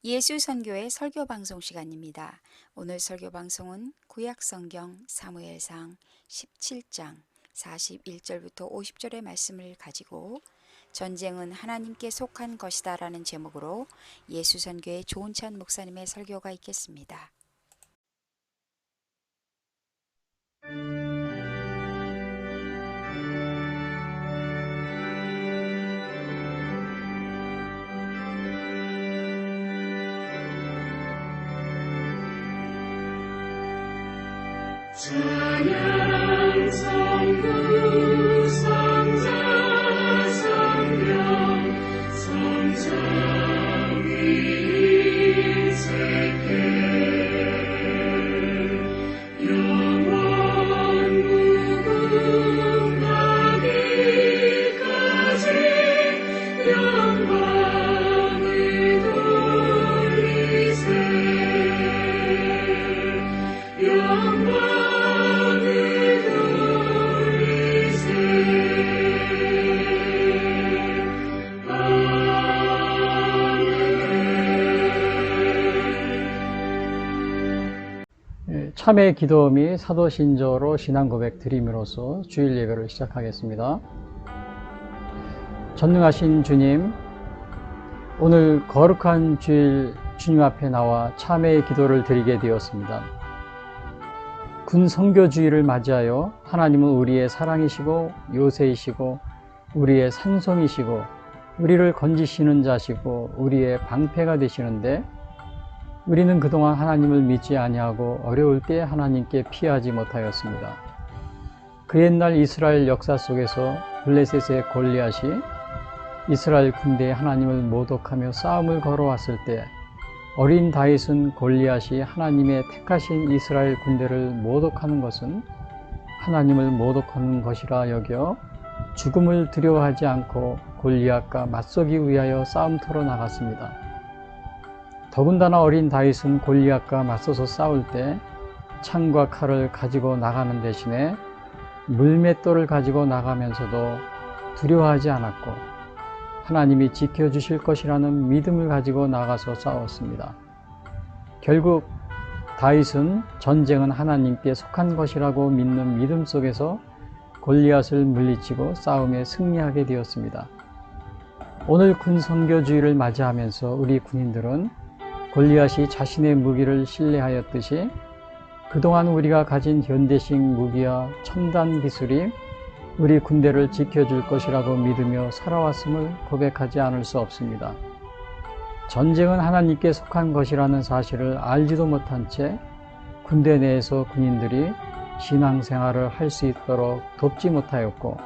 예수선교의 설교방송 시간입니다. 오늘 설교방송은 구약성경 사무엘상 17장 41절부터 50절의 말씀을 가지고 전쟁은 하나님께 속한 것이다 라는 제목으로 예수선교의 조은찬 목사님의 설교가 있겠습니다. 찬양 성부 성자 성령 성장이 인생에 영원 무궁하기까지 영광을 돌리세 영광 참회 기도 및 사도신조로 신앙 고백 드림으로써 주일 예배를 시작하겠습니다. 전능하신 주님, 오늘 거룩한 주일 주님 앞에 나와 참회의 기도를 드리게 되었습니다. 군 성교주의를 맞이하여 하나님은 우리의 사랑이시고 요새이시고 우리의 산성이시고 우리를 건지시는 자시고 우리의 방패가 되시는데 우리는 그동안 하나님을 믿지 아니하고 어려울 때 하나님께 피하지 못하였습니다. 그 옛날 이스라엘 역사 속에서 블레셋의 골리앗이 이스라엘 군대에 하나님을 모독하며 싸움을 걸어왔을 때 어린 다윗은 골리앗이 하나님의 택하신 이스라엘 군대를 모독하는 것은 하나님을 모독하는 것이라 여겨 죽음을 두려워하지 않고 골리앗과 맞서기 위하여 싸움터로 나갔습니다. 더군다나 어린 다윗은 골리앗과 맞서서 싸울 때 창과 칼을 가지고 나가는 대신에 물맷돌을 가지고 나가면서도 두려워하지 않았고 하나님이 지켜주실 것이라는 믿음을 가지고 나가서 싸웠습니다. 결국 다윗은 전쟁은 하나님께 속한 것이라고 믿는 믿음 속에서 골리앗을 물리치고 싸움에 승리하게 되었습니다. 오늘 군성교주의를 맞이하면서 우리 군인들은 골리앗이 자신의 무기를 신뢰하였듯이 그동안 우리가 가진 현대식 무기와 첨단 기술이 우리 군대를 지켜줄 것이라고 믿으며 살아왔음을 고백하지 않을 수 없습니다. 전쟁은 하나님께 속한 것이라는 사실을 알지도 못한 채 군대 내에서 군인들이 신앙생활을 할 수 있도록 돕지 못하였고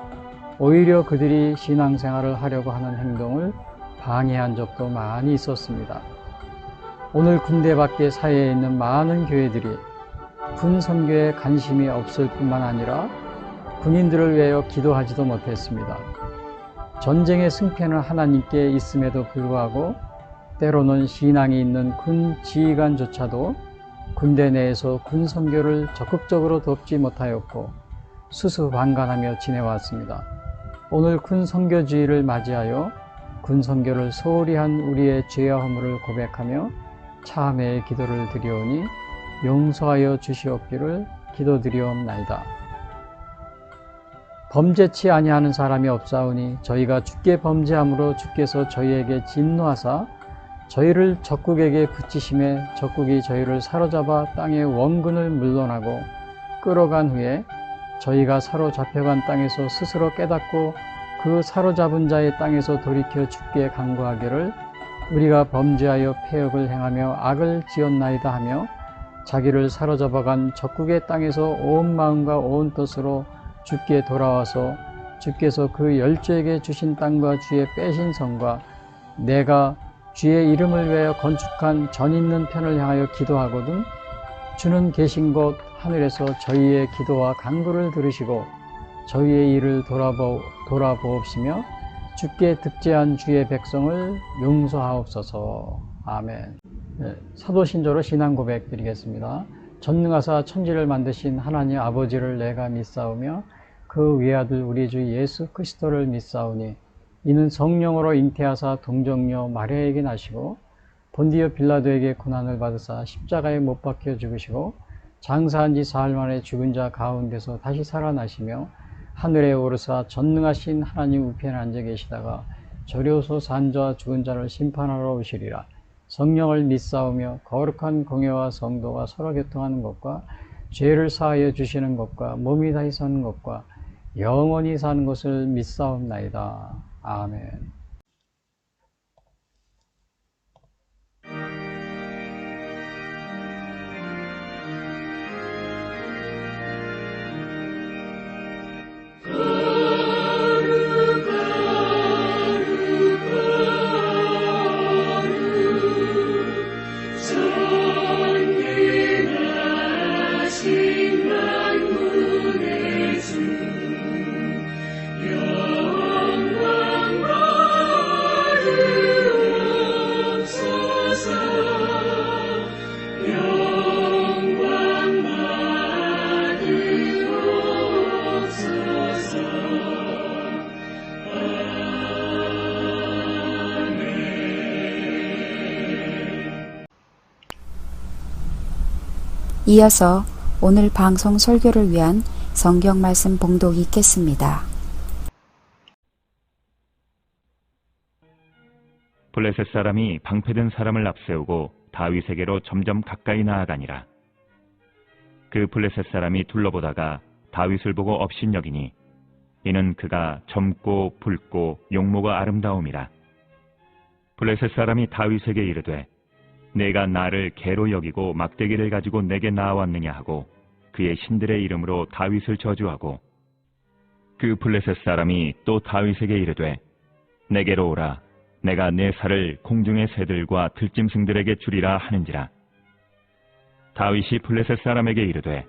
오히려 그들이 신앙생활을 하려고 하는 행동을 방해한 적도 많이 있었습니다. 오늘 군대 밖의 사회에 있는 많은 교회들이 군 선교에 관심이 없을 뿐만 아니라 군인들을 위하여 기도하지도 못했습니다. 전쟁의 승패는 하나님께 있음에도 불구하고 때로는 신앙이 있는 군 지휘관조차도 군대 내에서 군 선교를 적극적으로 돕지 못하였고 수수방관하며 지내왔습니다. 오늘 군 선교주의를 맞이하여 군 선교를 소홀히 한 우리의 죄와 허물을 고백하며 참회의 기도를 드리오니 용서하여 주시옵기를 기도드리옵나이다. 범죄치 아니하는 사람이 없사오니 저희가 주께 범죄함으로 주께서 저희에게 진노하사 저희를 적국에게 붙이심에 적국이 저희를 사로잡아 땅의 원근을 물러나고 끌어간 후에 저희가 사로잡혀간 땅에서 스스로 깨닫고 그 사로잡은 자의 땅에서 돌이켜 주께 간구하기를 우리가 범죄하여 패역을 행하며 악을 지었나이다 하며 자기를 사로잡아간 적국의 땅에서 온 마음과 온 뜻으로 주께 돌아와서 주께서 그 열조에게 주신 땅과 주의 빼신 성과 내가 주의 이름을 위하여 건축한 전 있는 편을 향하여 기도하거든 주는 계신 곳 하늘에서 저희의 기도와 간구를 들으시고 저희의 일을 돌아보옵시며 주께 득제한 주의 백성을 용서하옵소서. 아멘. 네, 사도신조로 신앙 고백 드리겠습니다. 전능하사 천지를 만드신 하나님 아버지를 내가 믿사오며 그 외아들 우리 주 예수 그리스도를 믿사오니 이는 성령으로 잉태하사 동정녀 마리아에게 나시고 본디오 빌라도에게 고난을 받으사 십자가에 못 박혀 죽으시고 장사한 지 사흘 만에 죽은 자 가운데서 다시 살아나시며 하늘에 오르사 전능하신 하나님 우편에 앉아 계시다가 저려서 산 자와 죽은 자를 심판하러 오시리라. 성령을 믿사오며 거룩한 공예와 성도가 서로 교통하는 것과 죄를 사하여 주시는 것과 몸이 다시 사는 것과 영원히 사는 것을 믿사옵나이다. 아멘. 이어서 오늘 방송 설교를 위한 성경 말씀 봉독이 있겠습니다. 블레셋 사람이 방패든 사람을 앞세우고 다윗에게로 점점 가까이 나아가니라. 그 블레셋 사람이 둘러보다가 다윗을 보고 업신여기니 이는 그가 젊고 붉고 용모가 아름다움이라. 블레셋 사람이 다윗에게 이르되 내가 나를 개로 여기고 막대기를 가지고 내게 나아왔느냐 하고 그의 신들의 이름으로 다윗을 저주하고 그 블레셋 사람이 또 다윗에게 이르되 내게로 오라 내가 내 살을 공중의 새들과 들짐승들에게 주리라 하는지라. 다윗이 블레셋 사람에게 이르되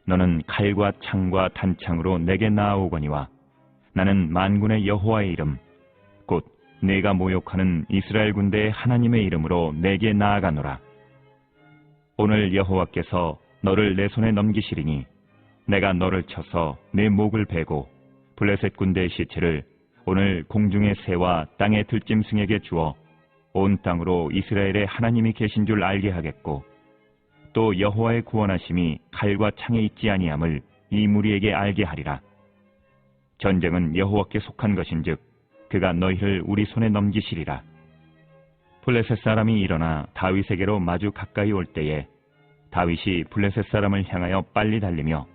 너는 칼과 창과 단창으로 내게 나아오거니와 나는 만군의 여호와의 이름 곧 네가 모욕하는 이스라엘 군대의 하나님의 이름으로 내게 나아가노라. 오늘 여호와께서 너를 내 손에 넘기시리니 내가 너를 쳐서 내 목을 베고 블레셋 군대의 시체를 오늘 공중의 새와 땅의 들짐승에게 주어 온 땅으로 이스라엘의 하나님이 계신 줄 알게 하겠고 또 여호와의 구원하심이 칼과 창에 있지 아니함을 이 무리에게 알게 하리라. 전쟁은 여호와께 속한 것인즉 그가 너희를 우리 손에 넘기시리라. 블레셋 사람이 일어나 다윗에게로 마주 가까이 올 때에 다윗이 블레셋 사람을 향하여 빨리 달리며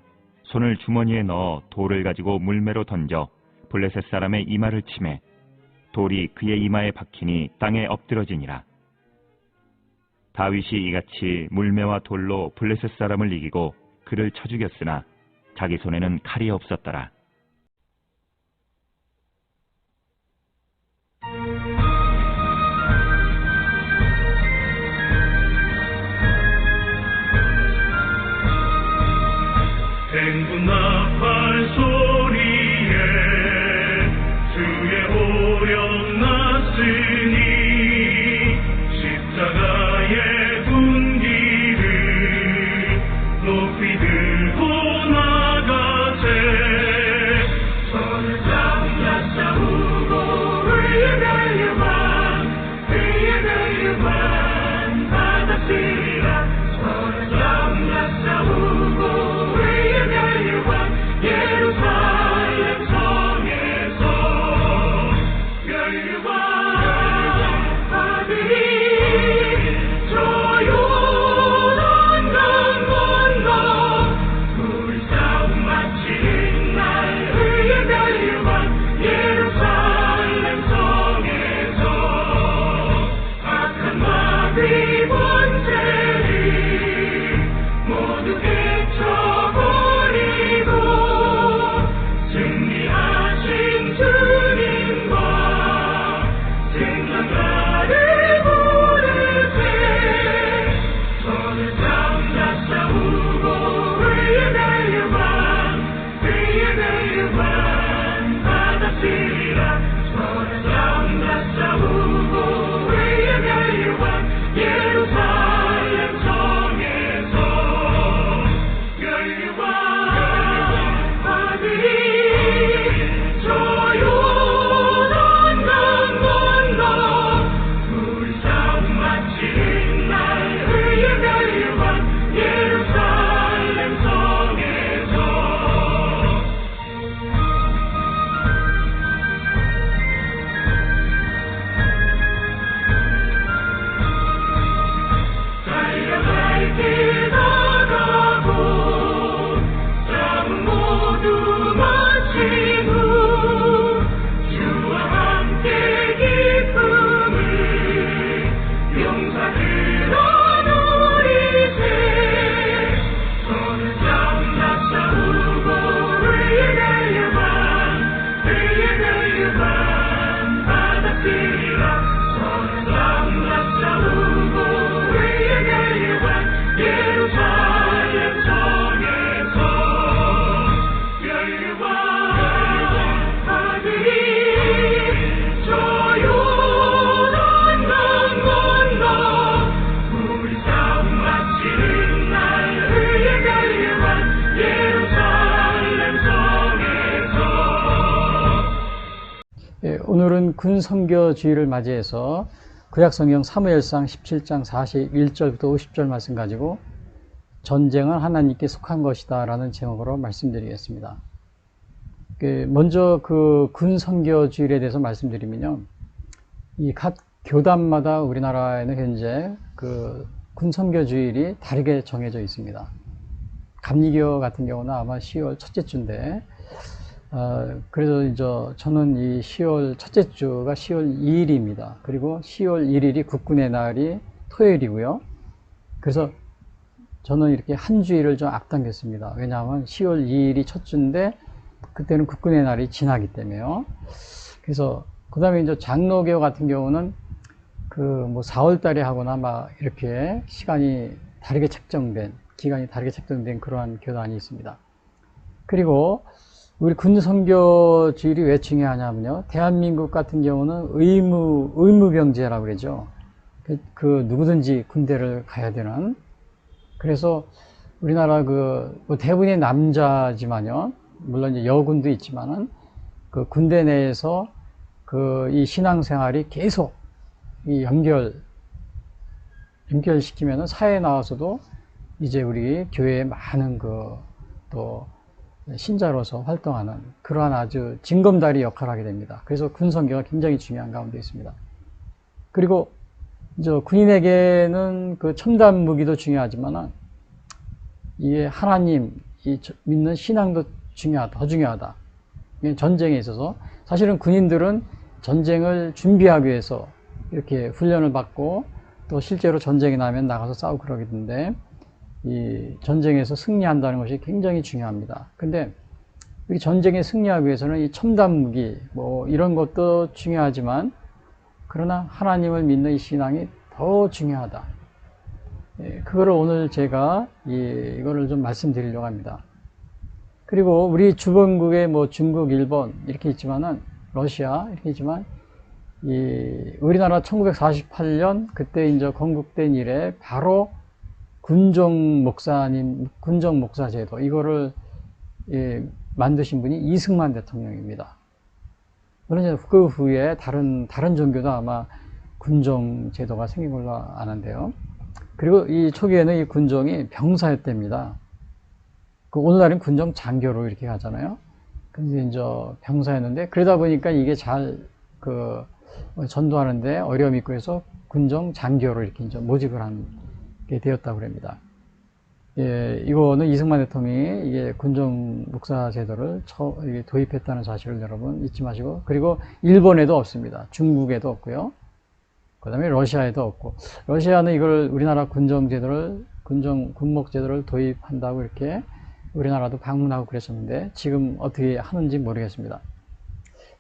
손을 주머니에 넣어 돌을 가지고 물매로 던져 블레셋 사람의 이마를 치매 돌이 그의 이마에 박히니 땅에 엎드러지니라. 다윗이 이같이 물매와 돌로 블레셋 사람을 이기고 그를 쳐 죽였으나 자기 손에는 칼이 없었더라. 행군나팔 소리에 주의 오령 났으니 십자가의 군기를 높이 들고 나가세. 손을 잡아 싸우고 그의 멸류관 받았으리라. 손을 잡아 싸우고 그의 멸류관 오늘은 군성교주의를 맞이해서 구약성경 사무엘상 17장 41절부터 50절 말씀 가지고 전쟁은 하나님께 속한 것이다 라는 제목으로 말씀드리겠습니다. 먼저 그 군성교주의에 대해서 말씀드리면요, 이 각 교단마다 우리나라에는 현재 그 군성교주일이 다르게 정해져 있습니다. 감리교 같은 경우는 아마 10월 첫째 주인데, 그래서 이제 저는 이 10월 첫째 주가 10월 2일입니다. 그리고 10월 1일이 국군의 날이 토요일이고요. 그래서 저는 이렇게 한 주일을 좀 앞당겼습니다. 왜냐하면 10월 2일이 첫 주인데 그때는 국군의 날이 지나기 때문에요. 그래서 그 다음에 이제 장로교 같은 경우는 그 뭐 4월 달에 하거나 막 이렇게 시간이 다르게 책정된, 기간이 다르게 책정된 그러한 교단이 있습니다. 그리고 우리 군성교주일이 왜 중요하냐면요, 대한민국 같은 경우는 의무병제라고 그러죠. 그 누구든지 군대를 가야 되는. 그래서 우리나라 뭐 대부분이 남자지만요, 물론 이제 여군도 있지만은 그 군대 내에서 이 신앙생활이 계속 이 연결시키면은 사회에 나와서도 이제 우리 교회에 많은 또 신자로서 활동하는 그러한 아주 징검다리 역할을 하게 됩니다. 그래서 군성교가 굉장히 중요한 가운데 있습니다. 그리고 이제 군인에게는 그 첨단 무기도 중요하지만은 이게 하나님, 믿는 신앙도 더 중요하다. 전쟁에 있어서 사실은 군인들은 전쟁을 준비하기 위해서 이렇게 훈련을 받고 또 실제로 전쟁이 나면 나가서 싸우고 그러겠는데, 이 전쟁에서 승리한다는 것이 굉장히 중요합니다. 근데 이 전쟁에 승리하기 위해서는 이 첨단 무기 뭐 이런 것도 중요하지만, 그러나 하나님을 믿는 이 신앙이 더 중요하다. 그거를 오늘 제가 이거를 좀 말씀드리려고 합니다. 그리고 우리 주변국에 뭐 중국, 일본 이렇게 있지만은, 러시아 이렇게 있지만, 우리나라 1948년 그때 이제 건국된 이래 바로 군정 목사 제도, 이거를 만드신 분이 이승만 대통령입니다. 물론 그 후에 다른 종교도 아마 군정 제도가 생긴 걸로 아는데요. 그리고 이 초기에는 이 군정이 병사였답니다. 오늘날은 군정 장교로 이렇게 가잖아요. 근데 이제 병사였는데, 그러다 보니까 이게 잘 전도하는데 어려움이 있고 해서 군정 장교로 이렇게 이제 모집을 하게 되었다고 합니다. 이거는 이승만 대통령이 이게 군정 목사 제도를 도입했다는 사실을 여러분 잊지 마시고, 그리고 일본에도 없습니다. 중국에도 없고요. 그 다음에 러시아에도 없고, 러시아는 이걸 우리나라 군목 제도를 도입한다고 이렇게 우리나라도 방문하고 그랬었는데, 지금 어떻게 하는지 모르겠습니다.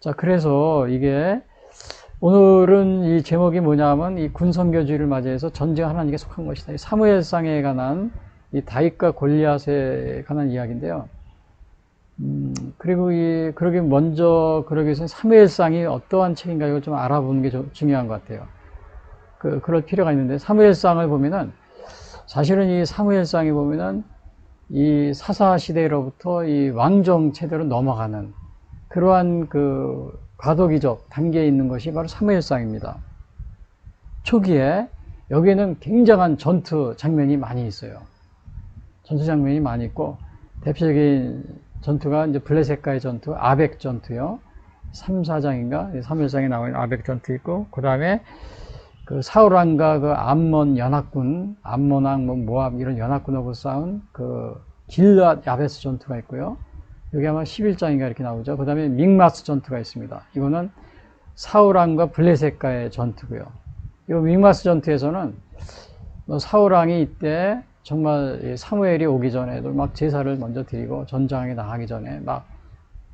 자, 그래서 이게 오늘은 이 제목이 뭐냐면, 이 군성교주의를 맞이해서 전쟁 하나님께 속한 것이다. 이 사무엘상에 관한 이 다윗과 골리앗에 관한 이야기인데요. 그리고 그러기 위해서 사무엘상이 어떠한 책인가 이걸 좀 알아보는 게 중요한 것 같아요. 그럴 필요가 있는데, 사무엘상을 보면은, 사실은 이 사무엘상에 보면은 이 사사 시대로부터 이 왕정 체대로 넘어가는 그러한 과도기적 단계에 있는 것이 바로 사무엘상입니다. 초기에 여기에는 굉장한 전투 장면이 많이 있어요. 전투 장면이 많이 있고, 대표적인 전투가 이제 블레셋과의 전투, 아벡 전투요. 3, 4장인가? 사무엘상에 나오는 아벡 전투 있고, 그 다음에 사울왕과 암몬 연합군, 암몬왕, 모압 이런 연합군하고 싸운 길앗 야베스 전투가 있고요. 여기 아마 11장인가 이렇게 나오죠. 그 다음에 믹마스 전투가 있습니다. 이거는 사울왕과 블레셋과의 전투고요. 이 믹마스 전투에서는 사울왕이 이때 정말 사무엘이 오기 전에도 막 제사를 먼저 드리고 전장에 나가기 전에 막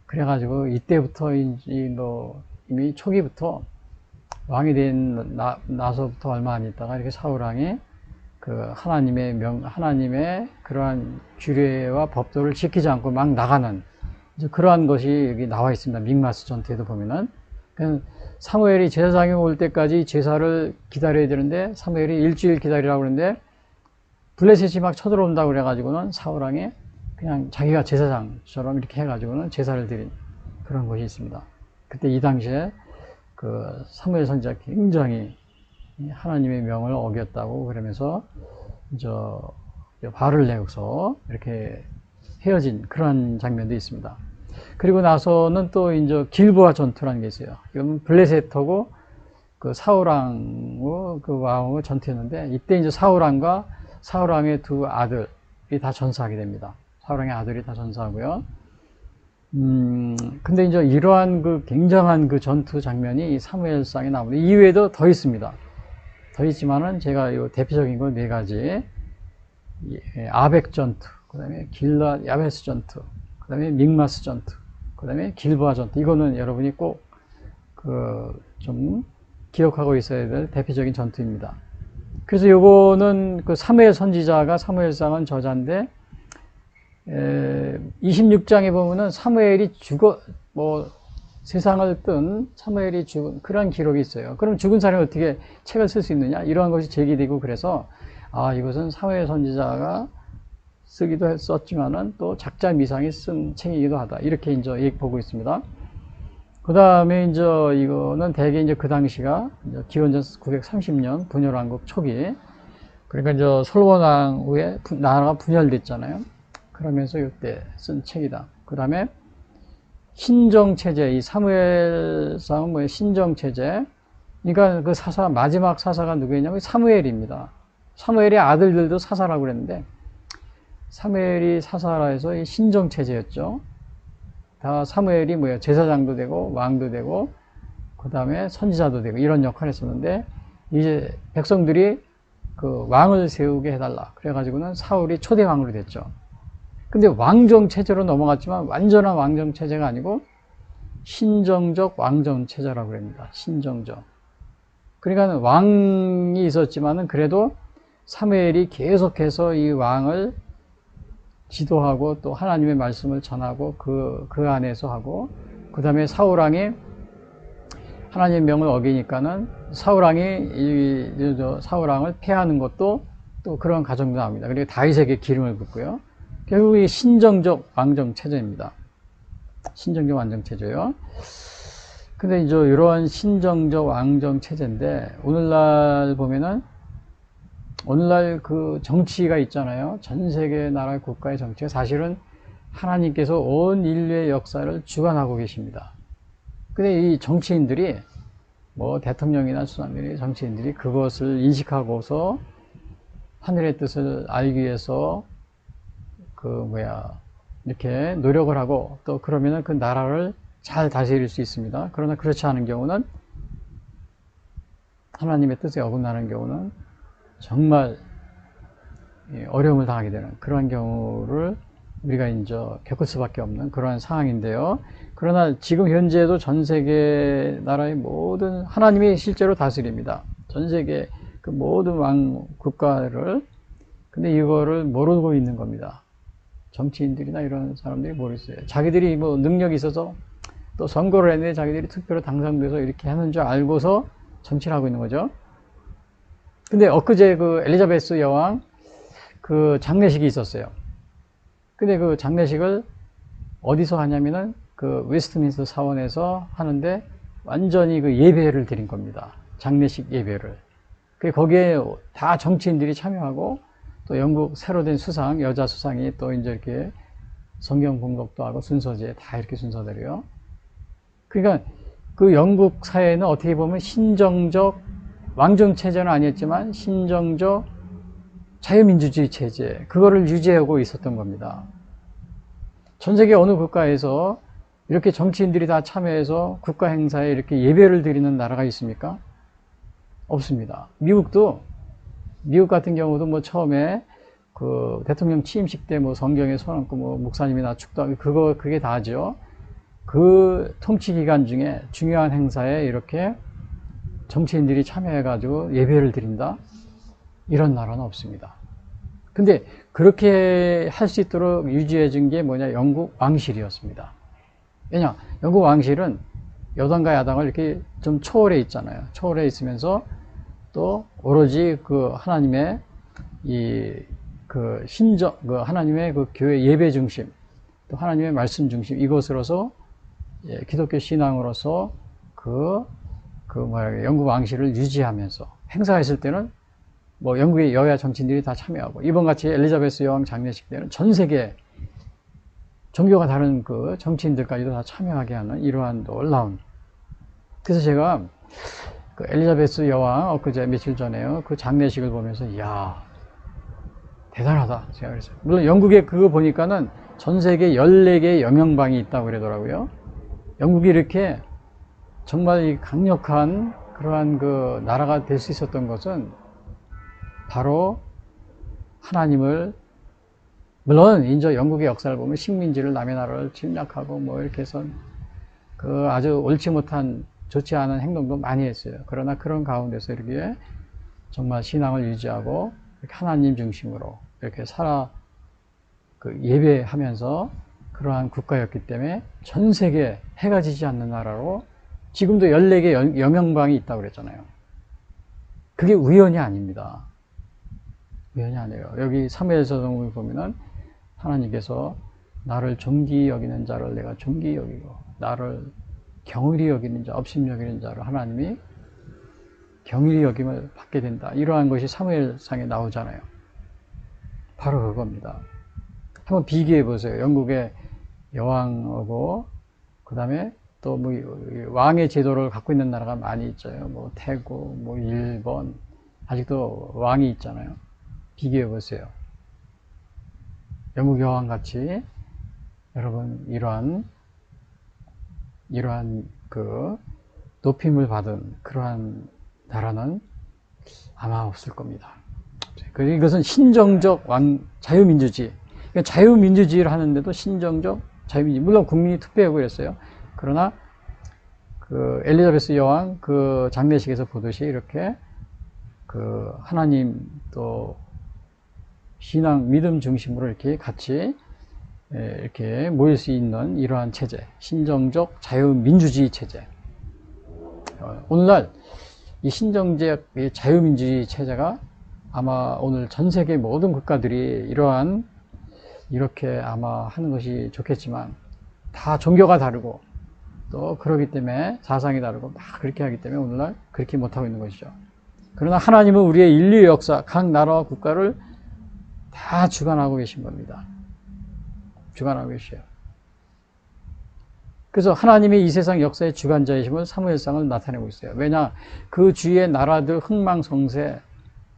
그래가지고 이때부터 이미 초기부터 왕이 된 나서부터 얼마 안 있다가 이렇게 사울왕이 하나님의 그러한 규례와 법도를 지키지 않고 막 나가는 이제 그러한 것이 여기 나와 있습니다. 믹마스 전투에도 보면은. 사무엘이 제사장이 올 때까지 제사를 기다려야 되는데, 사무엘이 일주일 기다리라고 그러는데, 블레셋이 막 쳐들어온다고 그래가지고는 사울왕이 그냥 자기가 제사장처럼 이렇게 해가지고는 제사를 드린 그런 것이 있습니다. 그때 이 당시에 그 사무엘 선지자 굉장히 하나님의 명을 어겼다고 그러면서 화를 내고서 이렇게 헤어진 그런 장면도 있습니다. 그리고 나서는 또 이제 길보아 전투라는 게 있어요. 이건 블레셋하고 그 사울왕 그 왕하고 전투했는데 이때 이제 사울왕과 사울왕의 두 아들이 다 전사하게 됩니다. 사울왕의 아들이 다 전사하고요. 근데 이제 이러한 그 굉장한 그 전투 장면이 이 사무엘상에 나옵니다. 이외에도 더 있습니다. 더 있지만은 제가 요 대표적인 거 네 가지. 아벡 전투, 그 다음에 길라 야베스 전투, 그 다음에 믹마스 전투, 그 다음에 길보아 전투. 이거는 여러분이 꼭 좀 기억하고 있어야 될 대표적인 전투입니다. 그래서 요거는 그 사무엘 선지자가 사무엘상은 저자인데 26장에 보면은 사무엘이 세상을 뜬 사무엘이 죽은 그런 기록이 있어요. 그럼 죽은 사람이 어떻게 책을 쓸 수 있느냐? 이러한 것이 제기되고 그래서 이것은 사무엘 선지자가 쓰기도 했었지만은 또 작자 미상이 쓴 책이기도 하다. 이렇게 이제 보고 있습니다. 그 다음에 이제 이거는 대개 이제 그 당시가 이제 기원전 930년 분열왕국 초기. 그러니까 이제 솔로몬 왕 후에 나라가 분열됐잖아요. 그러면서 이때 쓴 책이다. 그 다음에 신정체제, 이 사무엘상은 뭐예요? 신정체제. 그러니까 그 마지막 사사가 누구였냐면 사무엘입니다. 사무엘의 아들들도 사사라고 그랬는데, 사무엘이 사사라 해서 이 신정체제였죠. 다 사무엘이 뭐예요? 제사장도 되고, 왕도 되고, 그 다음에 선지자도 되고, 이런 역할을 했었는데, 이제 백성들이 그 왕을 세우게 해달라. 그래가지고는 사울이 초대왕으로 됐죠. 근데 왕정체제로 넘어갔지만 완전한 왕정체제가 아니고 신정적 왕정체제라고 합니다. 신정적. 그러니까 왕이 있었지만은 그래도 사무엘이 계속해서 이 왕을 지도하고 또 하나님의 말씀을 전하고 그 안에서 하고, 그 다음에 사울왕이 하나님의 명을 어기니까는 사울왕이 사울왕을 폐하는 것도 또 그런 과정도 나옵니다. 그리고 다윗에게 기름을 붓고요. 결국 이 신정적 왕정체제입니다. 신정적 왕정체제요. 근데 이제 이러한 신정적 왕정체제인데, 오늘날 보면은, 오늘날 그 정치가 있잖아요. 전 세계 나라 국가의 정치가 사실은 하나님께서 온 인류의 역사를 주관하고 계십니다. 근데 이 정치인들이, 대통령이나 수장들이, 정치인들이 그것을 인식하고서 하늘의 뜻을 알기 위해서 이렇게 노력을 하고 또 그러면은 그 나라를 잘 다스릴 수 있습니다. 그러나 그렇지 않은 경우는, 하나님의 뜻에 어긋나는 경우는 정말 어려움을 당하게 되는 그러한 경우를 우리가 이제 겪을 수밖에 없는 그러한 상황인데요. 그러나 지금 현재도 전 세계 나라의 모든, 하나님이 실제로 다스립니다. 전 세계 그 모든 왕 국가를. 근데 이거를 모르고 있는 겁니다. 정치인들이나 이런 사람들이 모르겠어요. 자기들이 능력이 있어서 또 선거를 했는데 자기들이 투표로 당선돼서 이렇게 하는 줄 알고서 정치를 하고 있는 거죠. 근데 엊그제 그 엘리자베스 여왕 그 장례식이 있었어요. 근데 그 장례식을 어디서 하냐면은 그 웨스트민스터 사원에서 하는데 완전히 그 예배를 드린 겁니다. 장례식 예배를. 거기에 다 정치인들이 참여하고 또 영국 새로 된 수상, 여자 수상이 또 이제 이렇게 성경 봉독도 하고 순서지에 다 이렇게 순서대로요. 그러니까 그 영국 사회는 어떻게 보면 신정적 왕정체제는 아니었지만 신정적 자유민주주의 체제, 그거를 유지하고 있었던 겁니다. 전 세계 어느 국가에서 이렇게 정치인들이 다 참여해서 국가 행사에 이렇게 예배를 드리는 나라가 있습니까? 없습니다. 미국 같은 경우도 처음에 그 대통령 취임식 때 성경에 손 얹고 목사님이나 축도하고 그게 다죠. 그 통치 기간 중에 중요한 행사에 이렇게 정치인들이 참여해가지고 예배를 드린다? 이런 나라는 없습니다. 근데 그렇게 할 수 있도록 유지해준 게 뭐냐? 영국 왕실이었습니다. 왜냐? 영국 왕실은 여당과 야당을 이렇게 좀 초월해 있잖아요. 초월해 있으면서 또 오로지 그 하나님의 하나님의 그 교회 예배 중심, 또 하나님의 말씀 중심, 이것으로서 기독교 신앙으로서 그 영국 왕실을 유지하면서 행사했을 때는 뭐 영국의 여야 정치인들이 다 참여하고 이번같이 엘리자베스 여왕 장례식 때는 전 세계 종교가 다른 그 정치인들까지도 다 참여하게 하는 이러한 놀라운. 그래서 제가 그 엘리자베스 여왕 엊그제 며칠 전에요 그 장례식을 보면서 이야 대단하다 제가 그랬어요. 물론 영국에 그거 보니까는 전 세계 14개의 영영방이 있다고 그러더라고요. 영국이 이렇게 정말 이 강력한 그러한 그 나라가 될 수 있었던 것은 바로 하나님을, 물론 이제 영국의 역사를 보면 식민지를 남의 나라를 침략하고 뭐 이렇게 해서 그 아주 옳지 못한 좋지 않은 행동도 많이 했어요. 그러나 그런 가운데서 이렇게 정말 신앙을 유지하고 이렇게 하나님 중심으로 이렇게 예배하면서 그러한 국가였기 때문에 전 세계 해가 지지 않는 나라로 지금도 14개 영영방이 있다고 그랬잖아요. 그게 우연이 아닙니다. 우연이 아니에요. 여기 사무엘서를 보면은 하나님께서 나를 존귀히 여기는 자를 내가 존귀히 여기고 나를 경휼히 여기는 자, 업심 여기는 자를 하나님이 경휼히 여김을 받게 된다. 이러한 것이 사무엘상에 나오잖아요. 바로 그겁니다. 한번 비교해 보세요. 영국의 여왕하고 그 다음에 또 뭐 왕의 제도를 갖고 있는 나라가 많이 있잖아요. 뭐 태국, 뭐 일본, 아직도 왕이 있잖아요. 비교해 보세요. 영국 여왕 같이 여러분 이러한 그 높임을 받은 그러한 나라는 아마 없을 겁니다. 이것은 신정적 자유민주주의. 그러니까 자유민주주의를 하는데도 신정적 자유민주주의. 물론 국민이 투표하고 그랬어요. 그러나 그 엘리자베스 여왕 그 장례식에서 보듯이 이렇게 그 하나님 또 신앙 믿음 중심으로 이렇게 같이 이렇게 모일 수 있는 이러한 체제, 신정적 자유민주주의 체제. 오늘날 이 신정적 자유민주주의 체제가 아마 오늘 전 세계 모든 국가들이 이렇게 아마 하는 것이 좋겠지만 다 종교가 다르고 또 그러기 때문에 사상이 다르고 막 그렇게 하기 때문에 오늘날 그렇게 못하고 있는 것이죠. 그러나 하나님은 우리의 인류의 역사, 각 나라와 국가를 다 주관하고 계신 겁니다. 주관하고 계셔요. 그래서 하나님이 이 세상 역사의 주관자이심을 사무엘상을 나타내고 있어요. 왜냐? 그 주위의 나라들 흥망성쇠,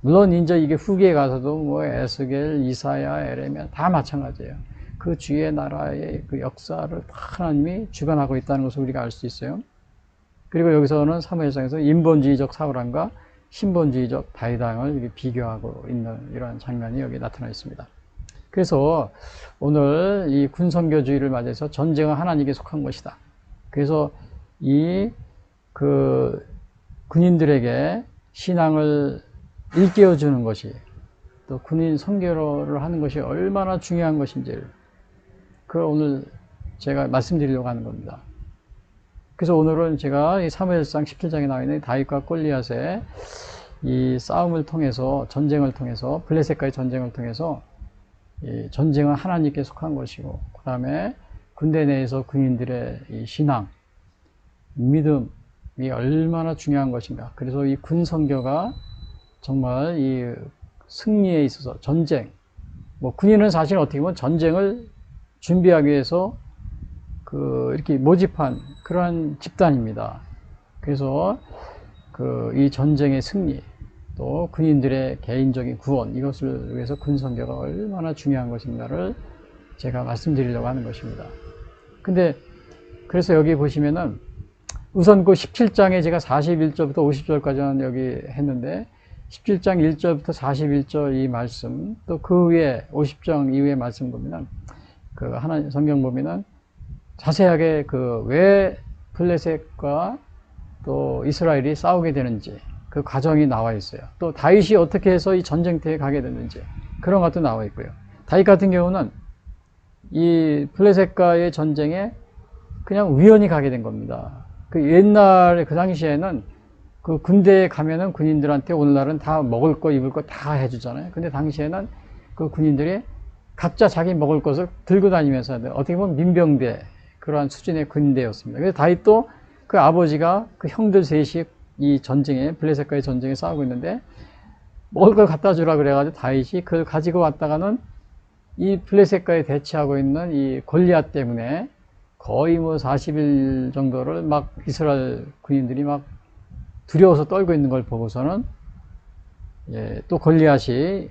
물론 이제 이게 후기에 가서도 뭐 에스겔, 이사야, 에레미야 다 마찬가지예요. 그 주위의 나라의 그 역사를 다 하나님이 주관하고 있다는 것을 우리가 알 수 있어요. 그리고 여기서는 사무엘상에서 인본주의적 사울왕과 신본주의적 다윗왕을 이렇게 비교하고 있는 이러한 장면이 여기 나타나 있습니다. 그래서 오늘 이 군선교주의를 맞이해서 전쟁은 하나님께 속한 것이다. 그래서 그 군인들에게 신앙을 일깨워주는 것이 또 군인 선교를 하는 것이 얼마나 중요한 것인지를 그걸 오늘 제가 말씀드리려고 하는 겁니다. 그래서 오늘은 제가 이 사무엘상 17장에 나와 있는 다윗과 골리앗의 이 싸움을 통해서 전쟁을 통해서 블레셋과의 전쟁을 통해서 이 전쟁은 하나님께 속한 것이고 그 다음에 군대 내에서 군인들의 이 신앙, 믿음이 얼마나 중요한 것인가. 그래서 이 군선교가 정말 이 승리에 있어서 전쟁, 뭐 군인은 사실 어떻게 보면 전쟁을 준비하기 위해서 이렇게 모집한 그러한 집단입니다. 그래서 이 전쟁의 승리, 또 군인들의 개인적인 구원, 이것을 위해서 군선교가 얼마나 중요한 것인가를 제가 말씀드리려고 하는 것입니다. 근데 그래서 여기 보시면은 우선 그 17장에 제가 41절부터 50절까지는 여기 했는데 17장 1절부터 41절 이 말씀, 또 그 위에 50장 이후의 말씀 보면은 하나님 성경 보면은 자세하게 왜 블레셋과 또 이스라엘이 싸우게 되는지 그 과정이 나와 있어요. 또 다윗이 어떻게 해서 이 전쟁터에 가게 됐는지 그런 것도 나와 있고요. 다윗 같은 경우는 이 블레셋과의 전쟁에 그냥 우연히 가게 된 겁니다. 옛날에 그 당시에는 그 군대에 가면은 군인들한테 오늘날은 다 먹을 거 입을 거 다 해주잖아요. 근데 당시에는 그 군인들이 각자 자기 먹을 것을 들고 다니면서 어떻게 보면 민병대 그러한 수준의 군대였습니다. 그래서 다윗도 그 아버지가 그 형들 셋이 이 전쟁에, 블레셋과의 전쟁에 싸우고 있는데 먹을 걸 갖다 주라 그래가지고 다윗이 그걸 가지고 왔다가는 이 블레셋과에 대치하고 있는 이 골리앗 때문에 거의 뭐 40일 정도를 막 이스라엘 군인들이 막 두려워서 떨고 있는 걸 보고서는 또 골리앗이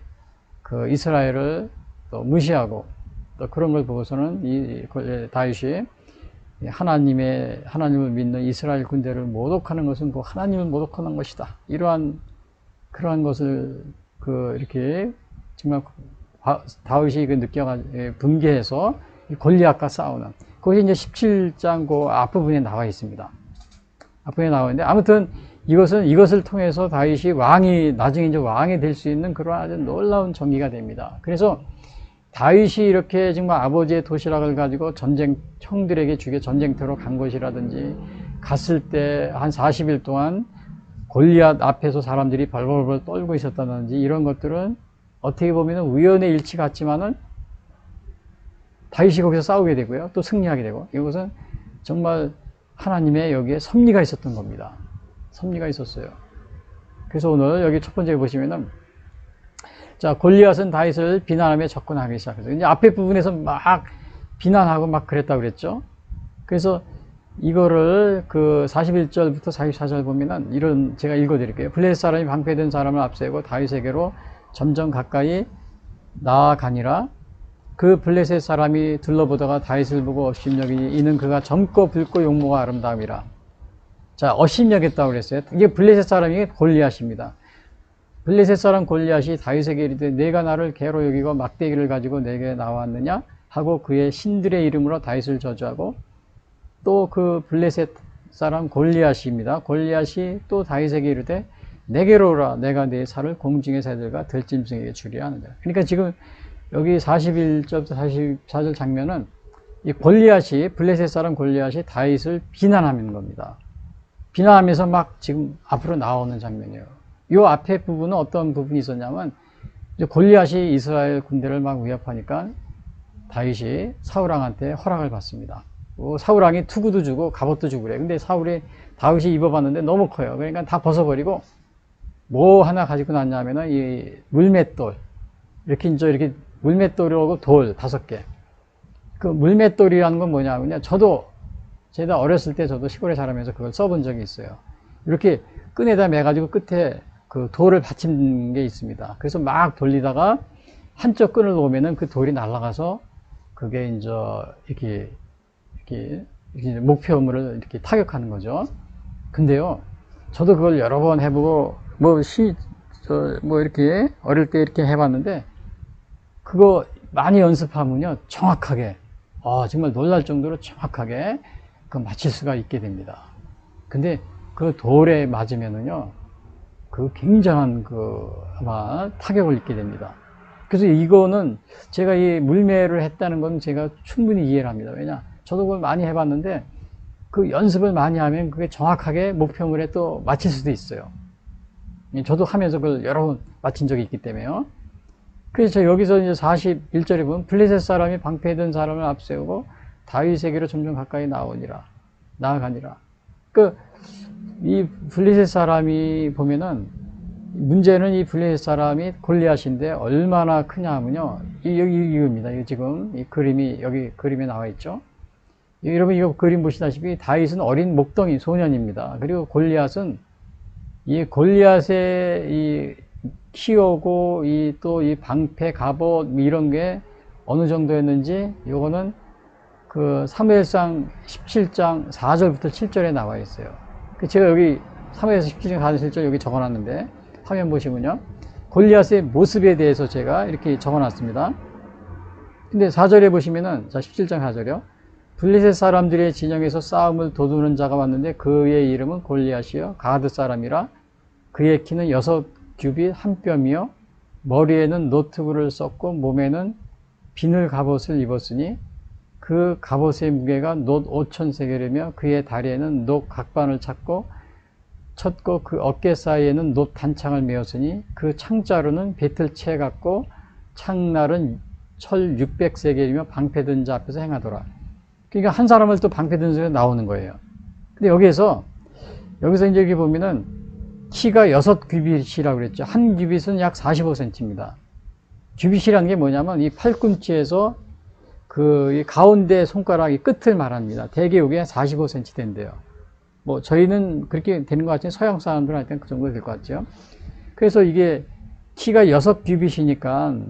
그 이스라엘을 또 무시하고 또 그런 걸 보고서는 이 다윗이 하나님을 믿는 이스라엘 군대를 모독하는 것은 그 하나님을 모독하는 것이다. 그러한 것을 이렇게 정말 다윗이 분개해서 골리앗과 싸우는 그것이 이제 17장 그 앞부분에 나와 있습니다. 앞부분에 나와 있는데 아무튼 이것을 통해서 다윗이 나중에 이제 왕이 될 수 있는 그런 아주 놀라운 전기가 됩니다. 그래서 다윗이 이렇게 정말 아버지의 도시락을 가지고 형들에게 전쟁터로 간 것이라든지 갔을 때 한 40일 동안 골리앗 앞에서 사람들이 벌벌벌 떨고 있었다든지 이런 것들은 어떻게 보면 우연의 일치 같지만은 다윗이 거기서 싸우게 되고요. 또 승리하게 되고 이것은 정말 하나님의 여기에 섭리가 있었던 겁니다. 섭리가 있었어요. 그래서 오늘 여기 첫 번째 보시면은 자, 골리앗은 다윗을 비난하며 접근하기 시작했어요. 이제 앞에 부분에서 막 비난하고 막 그랬다고 그랬죠. 그래서 이거를 그 41절부터 44절 보면은 제가 읽어드릴게요. 블레셋 사람이 방패든 사람을 앞세우고 다윗에게로 점점 가까이 나아가니라. 그 블레셋 사람이 둘러보다가 다윗을 보고 업심여기니 이는 그가 젊고 붉고 용모가 아름다움이라. 자, 업심여겼다고 그랬어요. 이게 블레셋 사람이 골리앗입니다. 블레셋 사람 골리앗이 다윗에게 이르되 내가 나를 개로 여기고 막대기를 가지고 내게 나왔느냐 하고 그의 신들의 이름으로 다윗을 저주하고 또 그 블레셋 사람 골리앗입니다. 골리앗이 또 다윗에게 이르되 내게로 오라 내가 네 살을 공중의 새들과 들짐승에게 주리라 하느니라. 그러니까 지금 여기 41절부터 44절 장면은 이 블레셋 사람 골리앗이 다윗을 비난하는 겁니다. 비난하면서 막 지금 앞으로 나오는 장면이에요. 이 앞에 부분은 어떤 부분이 있었냐면 이제 골리앗이 이스라엘 군대를 막 위협하니까 다윗이 사울왕한테 허락을 받습니다. 사울왕이 투구도 주고 갑옷도 주고 그래. 근데 다윗이 입어봤는데 너무 커요. 그러니까 다 벗어버리고 뭐 하나 가지고 났냐면은 이 물맷돌 이렇게 물맷돌하고 돌 5개. 그 물맷돌이라는 건 뭐냐면요. 제가 어렸을 때 저도 시골에 자라면서 그걸 써본 적이 있어요. 이렇게 끈에다 매가지고 끝에 그 돌을 받친 게 있습니다. 그래서 막 돌리다가 한쪽 끈을 놓으면은 그 돌이 날아가서 그게 이제 이렇게 목표물을 이렇게 타격하는 거죠. 근데요, 저도 그걸 여러 번 해보고 이렇게 어릴 때 이렇게 해봤는데 그거 많이 연습하면요 정확하게 정말 놀랄 정도로 정확하게 맞힐 수가 있게 됩니다. 근데 그 돌에 맞으면은요 그 굉장한 아마 타격을 입게 됩니다. 그래서 이거는 제가 이 물매를 했다는 건 제가 충분히 이해를 합니다. 왜냐 저도 그걸 많이 해봤는데 그 연습을 많이 하면 그게 정확하게 목표물에 또 맞힐 수도 있어요. 저도 하면서 그걸 여러 번 맞힌 적이 있기 때문에요. 그래서 여기서 이제 41절에 보면 블레셋 사람이 방패든 사람을 앞세우고 다윗에게로 점점 가까이 나아가니라. 이 블레셋 사람이 보면은 문제는 이 블레셋 사람이 골리앗인데 얼마나 크냐 하면요. 이겁니다. 지금 이 그림이 여기 그림에 나와 있죠. 여러분 이거 그림 보시다시피 다윗은 어린 목동이 소년입니다. 그리고 골리앗은 이 골리앗의 이 키오고 또 이 방패 갑옷 이런 게 어느 정도였는지 요거는 그 사무엘상 17장 4절부터 7절에 나와 있어요. 제가 여기 사무엘상 17장 4절 7절 여기 적어놨는데 화면 보시면요 골리앗의 모습에 대해서 제가 이렇게 적어놨습니다. 근데 4절에 보시면은 17장 4절이요. 블레셋 사람들의 진영에서 싸움을 도두는 자가 왔는데 그의 이름은 골리앗이요 가드 사람이라 그의 키는 6규빗 1뼘이요 머리에는 노트구를 썼고 몸에는 비늘 갑옷을 입었으니 그 갑옷의 무게가 놋 5,000세겔이며 그의 다리에는 놋 각반을 쳤고 그 어깨 사이에는 놋 단창을 메었으니 그 창자루는 배틀채 같고 창날은 철 600세겔이며 방패든 자 앞에서 행하더라. 그러니까 한 사람을 또 방패든 자에 나오는 거예요. 근데 여기에서 여기서 이제 여기 보면은 키가 6규빗이라고 그랬죠. 한 규빗은 약 45cm입니다. 규빗이라는 게 뭐냐면 이 팔꿈치에서 이 가운데 손가락이 끝을 말합니다. 대개 이게 45cm 된대요. 뭐 저희는 그렇게 되는 것 같지만 서양 사람들한테는 그 정도 될 것 같죠. 그래서 이게 키가 6규빗이니까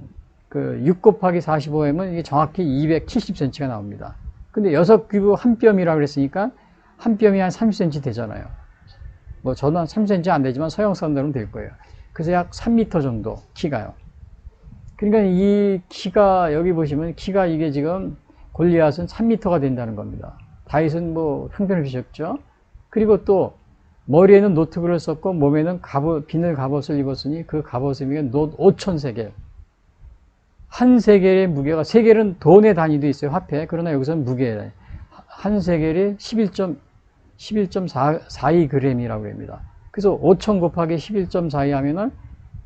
그 6 곱하기 45하면 이게 정확히 270cm가 나옵니다. 근데 6규빗 한 뼘이라고 그랬으니까 한 뼘이 한 30cm 되잖아요. 뭐 저는 한 3cm 안 되지만 서양 사람들은 될 거예요. 그래서 약 3m 정도 키가요. 그러니까 이 키가 여기 보시면 키가 이게 지금 골리앗은 3m가 된다는 겁니다. 다윗은 뭐 형편을 비셨죠. 그리고 또 머리에는 노트구를 썼고 몸에는 비늘 갑옷을 입었으니 그 갑옷의 무게가 노 5,000세겔. 한 세겔의 무게가, 세겔은 돈의 단위도 있어요, 화폐. 그러나 여기서는 무게예요. 한 세겔이 11.42g이라고 합니다. 그래서 5,000 곱하기 11.42 하면은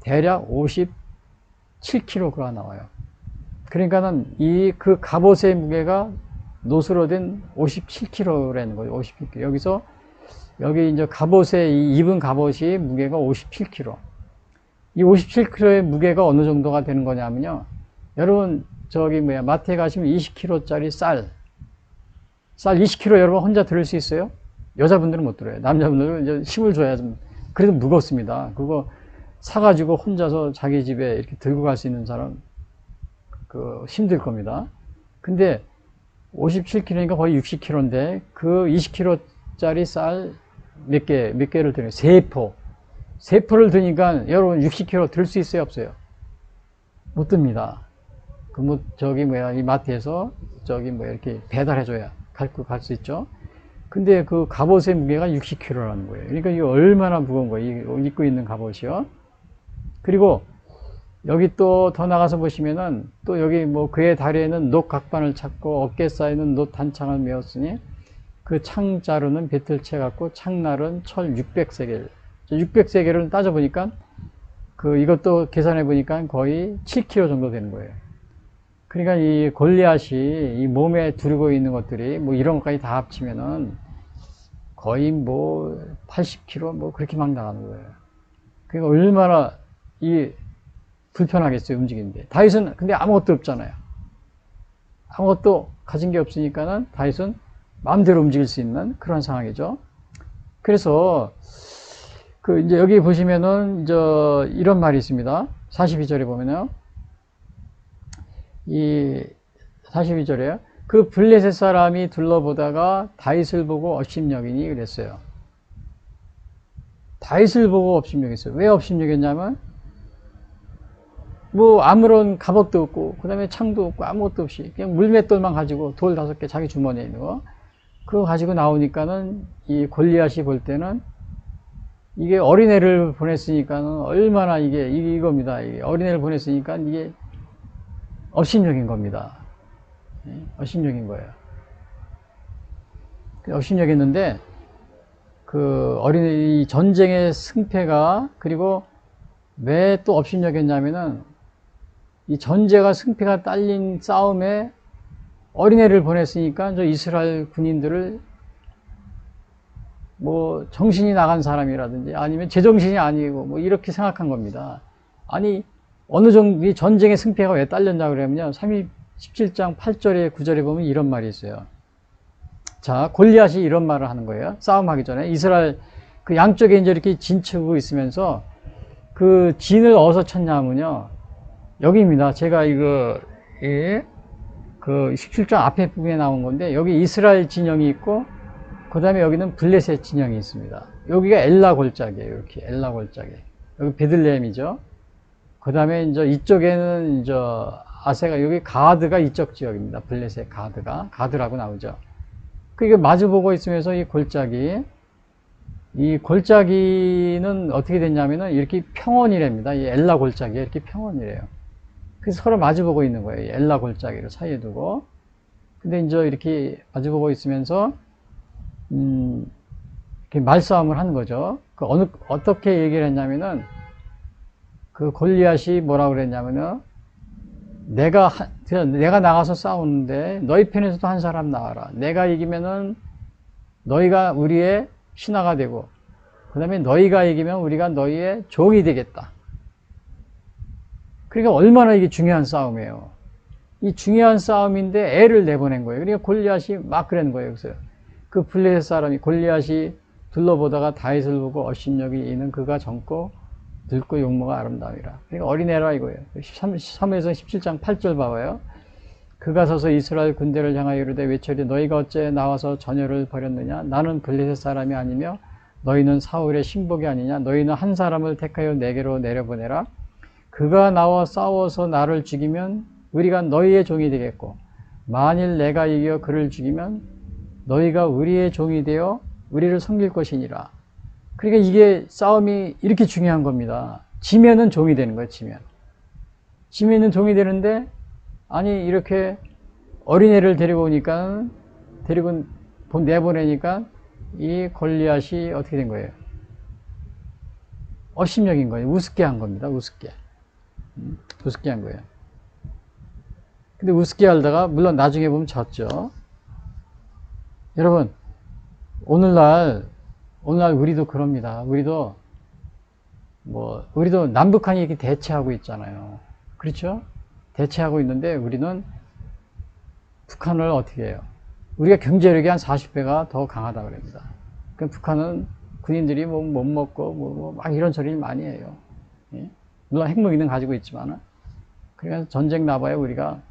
대략 57kg가 나와요. 그러니까는 그 갑옷의 무게가 노수로 된 57kg라는 거예요. 57kg. 여기 이제 입은 갑옷이 무게가 57kg. 이 57kg의 무게가 어느 정도가 되는 거냐면요. 여러분, 마트에 가시면 20kg짜리 쌀 20kg 여러분 혼자 들을 수 있어요? 여자분들은 못 들어요. 남자분들은 이제 힘을 줘야 좀, 그래도 무겁습니다. 그거 사가지고 혼자서 자기 집에 이렇게 들고 갈 수 있는 사람, 힘들 겁니다. 근데 57kg니까 거의 60kg인데, 그 20kg짜리 쌀 몇 개를 드려요. 3포를 드니까 여러분 60kg 들 수 있어요? 없어요? 못 듭니다. 이 마트에서 이렇게 배달해줘야 갈 수 있죠. 근데 그 갑옷의 무게가 60kg라는 거예요. 그러니까 이게 얼마나 무거운 거예요. 입고 있는 갑옷이요. 그리고 여기 또 더 나가서 보시면은 또 여기 그의 다리에는 녹 각반을 찾고 어깨 사이는 녹 단창을 메었으니 그 창자루는 배틀채 같고 창날은 철 600세겔. 600세겔을 따져보니까 이것도 계산해보니까 거의 7kg 정도 되는 거예요. 그러니까 이 골리앗이 이 몸에 두르고 있는 것들이 이런 것까지 다 합치면은 거의 80kg 그렇게 막 나가는 거예요. 그러니까 얼마나 불편하겠어요, 움직이는데. 다윗은 근데 아무것도 없잖아요. 아무것도 가진 게 없으니까는 다윗은 마음대로 움직일 수 있는 그런 상황이죠. 그래서 이제 여기 보시면은 이런 말이 있습니다. 42절에 보면요. 이 42절에요. 그 블레셋 사람이 둘러보다가 다윗을 보고 업심여기니 그랬어요. 다윗을 보고 업심여겼어요. 왜 업심여겼냐면 아무런 갑옷도 없고 그다음에 창도 없고 아무것도 없이 그냥 물맷돌만 가지고 돌 5개 자기 주머니에 있는 거 그거 가지고 나오니까는 이 골리앗이 볼 때는 이게 어린애를 보냈으니까는 얼마나 이겁니다. 어린애를 보냈으니까 이게 업심여긴 겁니다. 업심여긴 거예요. 업심여겼는데 이 전쟁의 승패가 그리고 왜 또 업심여겼냐면은 이 전제가 승패가 딸린 싸움에 어린애를 보냈으니까 저 이스라엘 군인들을 정신이 나간 사람이라든지 아니면 제정신이 아니고 이렇게 생각한 겁니다. 아니 어느 정도 이 전쟁의 승패가 왜 딸렸냐 그러면요. 17장 8절에 9절에 보면 이런 말이 있어요. 자, 골리앗이 이런 말을 하는 거예요. 싸움하기 전에 이스라엘 양쪽에 이제 이렇게 진치고 있으면서 그 진을 어디서 쳤냐면요. 여기입니다. 제가 17장 앞에 부분에 나온 건데 여기 이스라엘 진영이 있고 그 다음에 여기는 블레셋 진영이 있습니다. 여기가 엘라 골짜기예요. 이렇게 엘라 골짜기. 여기 베들레헴이죠. 그 다음에 이쪽에는 아세가 여기 가드가 이쪽 지역입니다. 블레셋 가드라고 나오죠. 그게 마주보고 있으면서 이 골짜기는 어떻게 됐냐면은 이렇게 평원이랍니다. 이 엘라 골짜기에 이렇게 평원이래요. 그래서 서로 마주보고 있는 거예요. 이 엘라 골짜기를 사이에 두고. 근데 이렇게 마주보고 있으면서 이렇게 말싸움을 하는 거죠. 어떻게 얘기를 했냐면은 골리앗이 뭐라고 그랬냐면은 내가 나가서 싸우는데 너희 편에서도 한 사람 나와라. 내가 이기면은 너희가 우리의 신하가 되고 그 다음에 너희가 이기면 우리가 너희의 종이 되겠다. 그러니까 얼마나 이게 중요한 싸움이에요. 이 중요한 싸움인데 애를 내보낸 거예요. 그러니까 골리앗이 막 그러는 거예요. 그래서 그 블레셋 사람이 골리앗이 둘러보다가 다윗을 보고 업신여기 이는 그가 젊고 늙고 용모가 아름다우니라. 그러니까 어린애라 이거예요. 3에서 17장 8절 봐봐요. 그가 서서 이스라엘 군대를 향하여 이르되 외쳐이르되 너희가 어째 나와서 전열을 벌였느냐? 나는 블레셋 사람이 아니며 너희는 사울의 신복이 아니냐? 너희는 한 사람을 택하여 내게로 내려보내라. 그가 나와 싸워서 나를 죽이면 우리가 너희의 종이 되겠고 만일 내가 이겨 그를 죽이면 너희가 우리의 종이 되어 우리를 섬길 것이니라. 그러니까 이게 싸움이 이렇게 중요한 겁니다. 지면은 종이 되는 거예요. 지면은 종이 되는데 아니 이렇게 어린애를 데리고 오니까 데리고 내보내니까 이 골리앗이 어떻게 된 거예요? 업신여긴 거예요. 우습게 한 겁니다. 우습게 한 거예요. 근데 우습게 하다가 물론 나중에 보면 졌죠. 여러분 오늘날 우리도 그럽니다. 우리도 남북한이 이렇게 대치하고 있잖아요. 그렇죠? 대치하고 있는데 우리는 북한을 어떻게 해요? 우리가 경제력이 한 40배가 더 강하다 그럽니다. 그러니까 북한은 군인들이 뭐 못 먹고 막 이런 소리를 많이 해요. 예? 물론 핵무기는 가지고 있지만 그러니까 전쟁 나봐야 우리가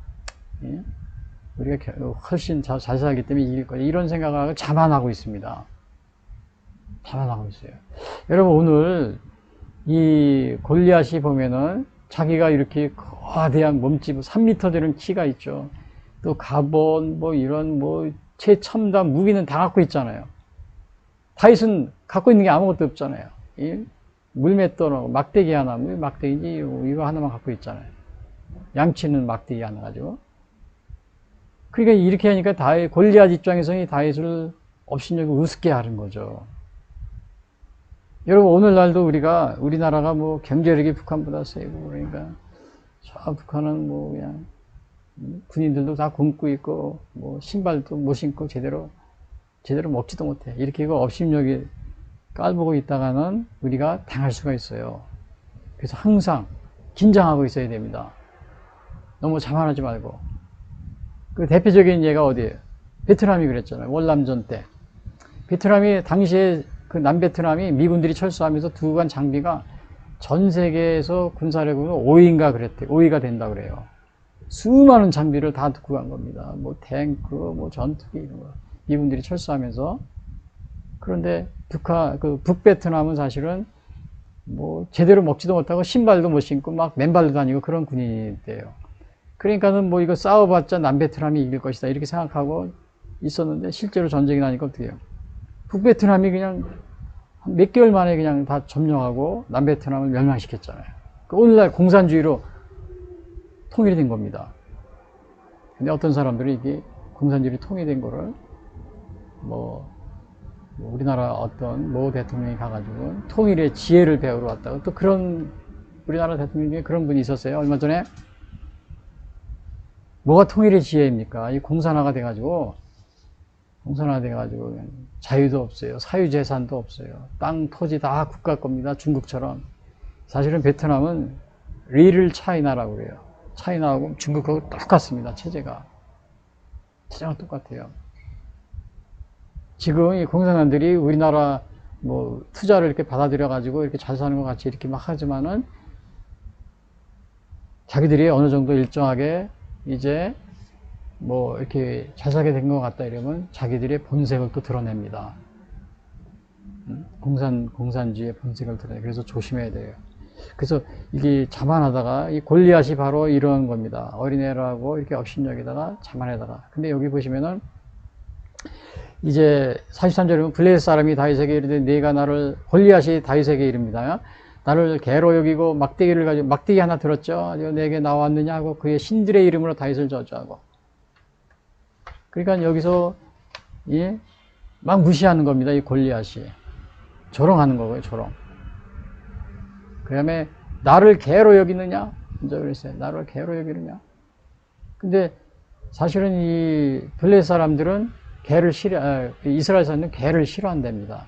훨씬 잘 살기 때문에 이길 거예요. 이런 생각을 하고 자만하고 있습니다. 자만하고 있어요. 여러분 오늘 이 골리앗이 보면은 자기가 이렇게 거대한 몸집 3m 되는 키가 있죠. 또 갑옷 이런 최첨단 무기는 다 갖고 있잖아요. 다윗은 갖고 있는 게 아무것도 없잖아요. 물맷돌 막대기 하나, 막대기지 이거 하나만 갖고 있잖아요. 양치는 막대기 하나 가지고. 그러니까 이렇게 하니까 골리앗 입장에서는 다윗을 업신여기 우습게 하는 거죠. 여러분 오늘날도 우리나라가 경제력이 북한보다 세고 그러니까 저 북한은 그냥 군인들도 다 굶고 있고 신발도 못 신고 제대로 먹지도 못해. 이렇게 업신여기 깔보고 있다가는 우리가 당할 수가 있어요. 그래서 항상 긴장하고 있어야 됩니다. 너무 자만하지 말고. 그 대표적인 예가 어디예요? 베트남이 그랬잖아요. 월남전 때. 베트남이 당시에 그 남베트남이 미군들이 철수하면서 두고 간 장비가 전 세계에서 군사력으로 5위인가 그랬대요. 5위가 된다 그래요. 수많은 장비를 다 두고 간 겁니다. 탱크, 전투기 이런 거. 미군들이 철수하면서. 그런데 북베트남은 사실은 제대로 먹지도 못하고 신발도 못 신고 막 맨발로 다니고 그런 군인이었대요. 그러니까는 이거 싸워봤자 남베트남이 이길 것이다 이렇게 생각하고 있었는데 실제로 전쟁이 나니까 어떻게 해요? 북베트남이 그냥 몇 개월 만에 그냥 다 점령하고 남베트남을 멸망시켰잖아요. 오늘날 공산주의로 통일이 된 겁니다. 근데 어떤 사람들이 이게 공산주의로 통일된 거를 우리나라 어떤 모 대통령이 가가지고 통일의 지혜를 배우러 왔다고 또 그런 우리나라 대통령 중에 그런 분이 있었어요. 얼마 전에 뭐가 통일의 지혜입니까? 이 공산화가 돼가지고 그냥 자유도 없어요. 사유재산도 없어요. 땅, 토지 다 국가 겁니다. 중국처럼. 사실은 베트남은 리틀 차이나라고 그래요. 차이나하고 중국하고 똑같습니다. 체제가 똑같아요. 지금 이 공산당들이 우리나라 투자를 이렇게 받아들여가지고 이렇게 잘 사는 것 같이 이렇게 막 하지만은 자기들이 어느 정도 일정하게 이제 이렇게 잘 살게 된 것 같다 이러면 자기들의 본색을 또 드러냅니다. 공산주의의 본색을 드러내요. 그래서 조심해야 돼요. 그래서 이게 자만하다가 이 골리앗이 바로 이런 겁니다. 어린애라고 이렇게 업신여기다가 자만하다가. 근데 여기 보시면은 이제 43절에 보면 블레셋 사람이 다윗에게 이르되 골리앗이 다윗에게 이릅니다. 나를 개로 여기고 막대기를 가지고 막대기 하나 들었죠. 내게 나왔느냐 하고 그의 신들의 이름으로 다윗을 저주하고. 그러니까 여기서 막 무시하는 겁니다. 이 골리앗이 조롱하는 거고요. 조롱. 그 다음에 나를 개로 여기느냐? 먼저 그랬어요. 나를 개로 여기느냐? 근데 사실은 이 블레셋 사람들은 이스라엘 사람들은 개를 싫어한답니다.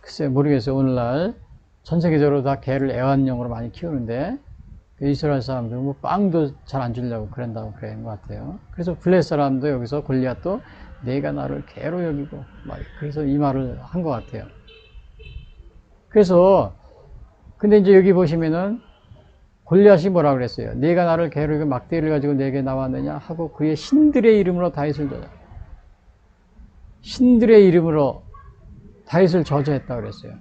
글쎄 모르겠어요. 오늘날 전 세계적으로 다 개를 애완용으로 많이 키우는데 이스라엘 사람들은 뭐 빵도 잘 안 주려고 그런다고 그런 것 같아요. 그래서 블레셋 사람도 여기서 골리앗도 내가 나를 개로 여기고 막 그래서 이 말을 한 것 같아요. 그래서 근데 이제 여기 보시면은 골리앗이 뭐라 그랬어요? 내가 나를 개로 여기고 막대기를 가지고 내게 나왔느냐 하고 그의 신들의 이름으로 다윗을 저주. 신들의 이름으로 다윗을 저주했다 그랬어요.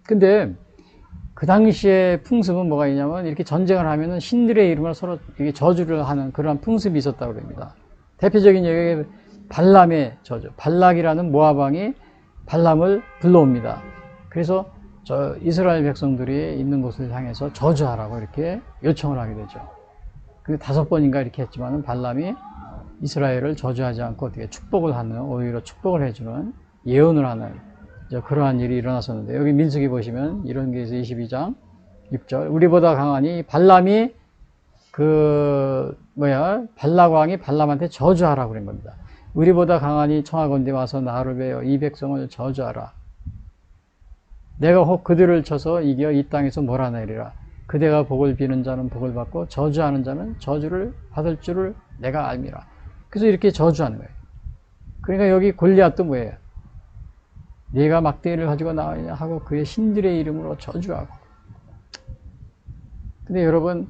근데 그 당시에 풍습은 뭐가 있냐면 이렇게 전쟁을 하면은 신들의 이름으로 서로 이게 저주를 하는 그러한 풍습이 있었다고 합니다. 대표적인 여기 발람의 저주. 발락이라는 모압 왕이 발람을 불러옵니다. 그래서 저 이스라엘 백성들이 있는 곳을 향해서 저주하라고 이렇게 요청을 하게 되죠. 그 5번인가 이렇게 했지만은 발람이 이스라엘을 저주하지 않고 어떻게 축복을 하는, 오히려 축복을 해주는, 예언을 하는 그러한 일이 일어났었는데, 여기 민수기 보시면 이런 게 있어서 22장 6절 우리보다 강하니 발람이 발락 왕이 발람한테 저주하라고 그런 겁니다. 우리보다 강하니 청하건대 와서 나를 베어 이 백성을 저주하라. 내가 혹 그들을 쳐서 이겨 이 땅에서 몰아내리라. 그대가 복을 비는 자는 복을 받고 저주하는 자는 저주를 받을 줄을 내가 알미라. 그래서 이렇게 저주하는 거예요. 그러니까 여기 골리앗도 뭐예요? 네가 막대기를 가지고 나왔냐 하고 그의 신들의 이름으로 저주하고. 근데 여러분,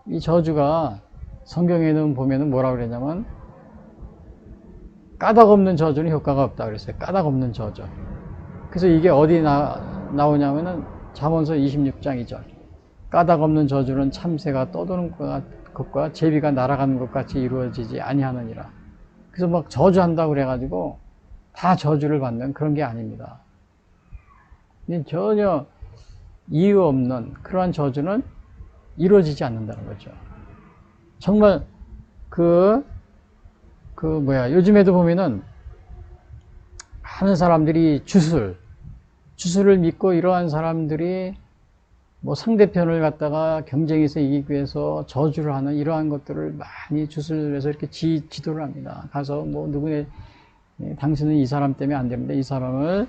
이 저주가 성경에는 보면은 뭐라고 그러냐면 까닭 없는 저주는 효과가 없다 그랬어요. 까닭 없는 저주. 그래서 이게 어디 나오냐면은 잠언서 26장 2절. 까닭 없는 저주는 참새가 떠도는 것과 제비가 날아가는 것 같이 이루어지지 아니하느니라. 그래서 막 저주한다고 그래가지고 다 저주를 받는 그런 게 아닙니다. 전혀 이유 없는 그러한 저주는 이루어지지 않는다는 거죠. 정말 요즘에도 보면은 많은 사람들이 주술을 믿고 이러한 사람들이 뭐 상대편을 갖다가 경쟁에서 이기기 위해서 저주를 하는 이러한 것들을 많이 주술해서 이렇게 지도를 합니다. 가서 뭐 누구네 당신은 이 사람 때문에 안 됩니다. 이 사람을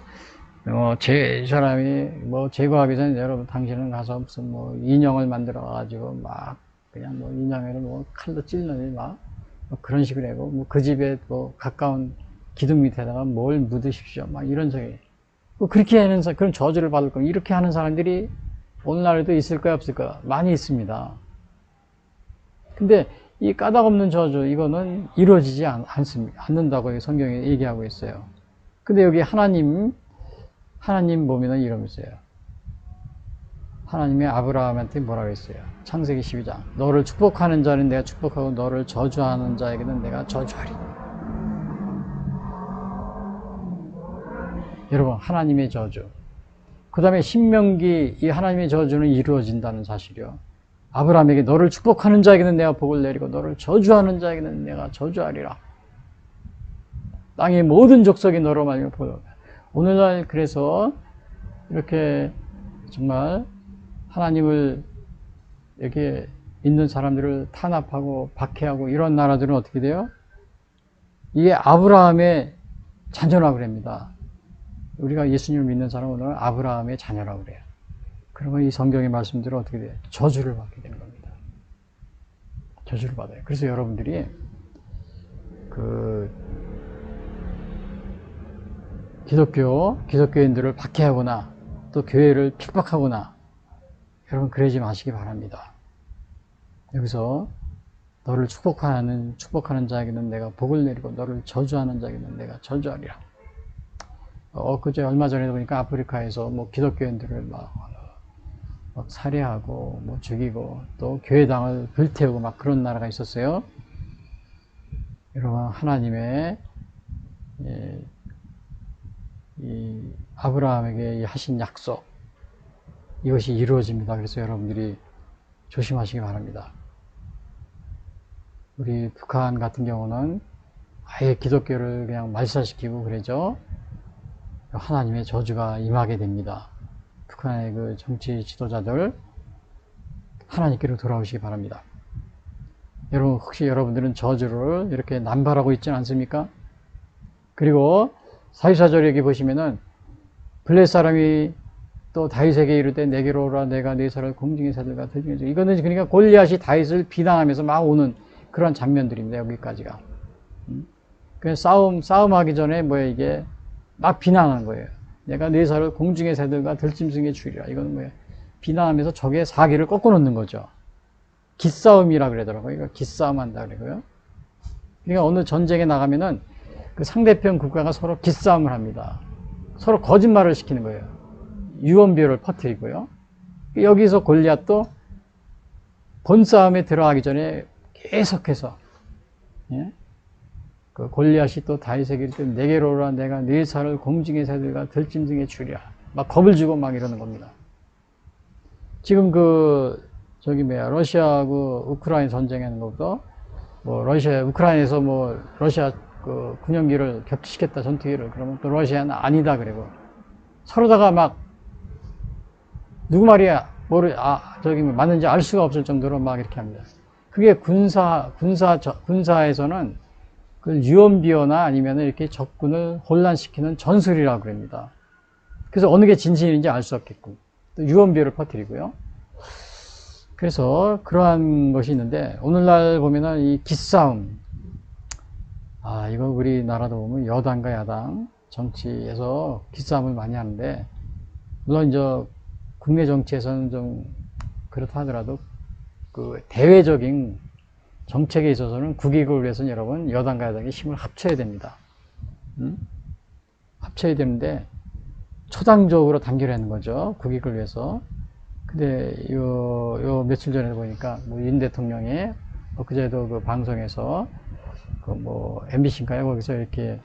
이 사람이 뭐 제거하기 전에 여러분 당신은 가서 무슨 뭐 인형을 만들어 가지고 막 그냥 뭐 인형을 뭐 칼로 찔러니 막 그런 식으로 하고 뭐 그 집에 뭐 가까운 기둥 밑에다가 뭘 묻으십시오. 막 이런 소리. 그렇게 하는 그런 저주를 받을 거면 이렇게 하는 사람들이 오늘날에도 있을까요, 없을까요? 많이 있습니다. 근데 이 까닭 없는 저주, 이거는 이루어지지 않는다고 성경에 얘기하고 있어요. 근데 여기 하나님 보면은 이러면서요. 하나님이 아브라함한테 뭐라고 했어요? 창세기 12장. 너를 축복하는 자는 내가 축복하고 너를 저주하는 자에게는 내가 저주하리. 여러분, 하나님의 저주. 그 다음에 신명기 이 하나님의 저주는 이루어진다는 사실이요. 아브라함에게 너를 축복하는 자에게는 내가 복을 내리고 너를 저주하는 자에게는 내가 저주하리라. 땅의 모든 족속이 너로 말미암아 복을. 오늘날 그래서 이렇게 정말 하나님을 이렇게 믿는 사람들을 탄압하고 박해하고 이런 나라들은 어떻게 돼요? 이게 아브라함의 자녀라고 그럽니다. 우리가 예수님을 믿는 사람은 오늘 아브라함의 자녀라고 그래요. 그러면 이 성경의 말씀대로 어떻게 돼요? 저주를 받게 되는 겁니다. 저주를 받아요. 그래서 여러분들이 기독교인들을 박해하거나 또 교회를 핍박하거나 여러분 그러지 마시기 바랍니다. 여기서 너를 축복하는 자에게는 내가 복을 내리고 너를 저주하는 자에게는 내가 저주하리라. 그제 얼마 전에 보니까 아프리카에서 뭐 기독교인들을 막 살해하고 뭐 죽이고 또 교회당을 불태우고 막 그런 나라가 있었어요. 여러분 하나님의 이 아브라함에게 하신 약속 이것이 이루어집니다. 그래서 여러분들이 조심하시기 바랍니다. 우리 북한 같은 경우는 아예 기독교를 그냥 말살시키고 그러죠. 하나님의 저주가 임하게 됩니다. 북한의 그 정치 지도자들 하나님께로 돌아오시기 바랍니다. 여러분 혹시 여러분들은 저주를 이렇게 남발하고 있지는 않습니까? 그리고 사유사절 여기 보시면은 블레셋 사람이 또 다윗에게 이르되 내게로 오라 내가 네 살을 공중의 새들과 들중에 주. 이거는 그러니까 골리앗이 다윗을 비난하면서 막 오는 그런 장면들입니다. 여기까지가. 그래서 싸움하기 전에 뭐야 이게 막 비난하는 거예요. 내가 네 살을 공중의 새들과 들짐승에 주리라. 이거는 뭐야 비난하면서 적의 사기를 꺾어 놓는 거죠. 기싸움이라 그러더라고요. 이거 기싸움 한다 그러고요. 그러니까 어느 전쟁에 나가면은 그 상대편 국가가 서로 기싸움을 합니다. 서로 거짓말을 시키는 거예요. 유언비어를 퍼뜨리고요. 여기서 골리앗도 본싸움에 들어가기 전에 계속해서 예? 그 골리앗이 또 다윗에게 이르되 내게로 오라 내가 네 살을 공중의 새들과 들짐승에 주리라. 막 겁을 주고 막 이러는 겁니다. 지금 러시아하고 우크라이나 전쟁하는 것도 우크라이나에서 러시아 그 군용기를 격추시켰다 전투기를 그러면 또 러시아는 아니다 그러고 서로다가 막 누구 말이야 맞는지 알 수가 없을 정도로 막 이렇게 합니다. 그게 군사에서는 그 유언비어나 아니면 이렇게 적군을 혼란시키는 전술이라고 그럽니다. 그래서 어느 게 진실인지 알 수 없겠고 또 유언비어를 퍼뜨리고요. 그래서 그러한 것이 있는데 오늘날 보면은 이 기싸움 이거 우리나라도 보면 여당과 야당 정치에서 기싸움을 많이 하는데 물론 이제 국내 정치에서는 좀 그렇다 하더라도 그 대외적인 정책에 있어서는 국익을 위해서는 여러분 여당과 야당이 힘을 합쳐야 됩니다. 합쳐야 되는데 초당적으로 단결하는 거죠. 국익을 위해서. 근데 요 며칠 전에 보니까 윤 대통령이 그제도 그 방송에서 MBC인가요? 거기서 이렇게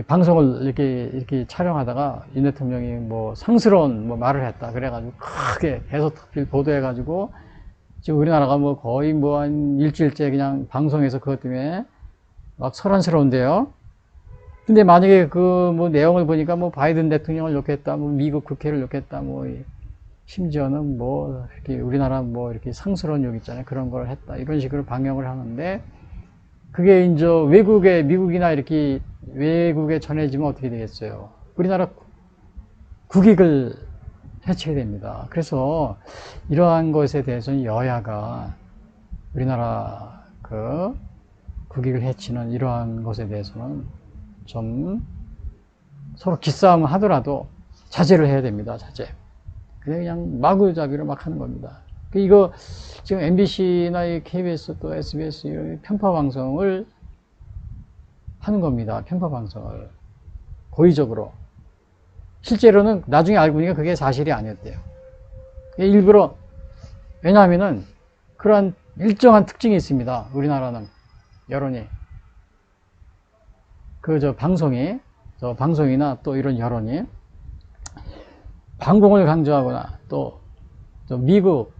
방송을 이렇게 촬영하다가 윤 대통령이 상스러운 말을 했다. 그래가지고 크게 해서 보도해가지고 지금 우리나라가 거의 한 일주일째 그냥 방송에서 그것 때문에 막 소란스러운데요. 근데 만약에 내용을 보니까 바이든 대통령을 욕했다, 미국 국회를 욕했다, 심지어는 이렇게 우리나라 이렇게 상스러운 욕 있잖아요. 그런 걸 했다. 이런 식으로 방역을 하는데 그게 이제 미국이나 이렇게 외국에 전해지면 어떻게 되겠어요? 우리나라 국익을 해쳐야 됩니다. 그래서 이러한 것에 대해서는 여야가 우리나라 국익을 해치는 이러한 것에 대해서는 좀 서로 기싸움을 하더라도 자제를 해야 됩니다. 자제. 그냥 마구잡이로 막 하는 겁니다. 이거 지금 MBC나 KBS 또 SBS 편파 방송을 하는 겁니다. 편파 방송을 고의적으로. 실제로는 나중에 알고 보니까 그게 사실이 아니었대요. 일부러 왜냐하면은 그러한 일정한 특징이 있습니다. 우리나라는 여론이 방송이나 또 이런 여론이 반공을 강조하거나 또 미국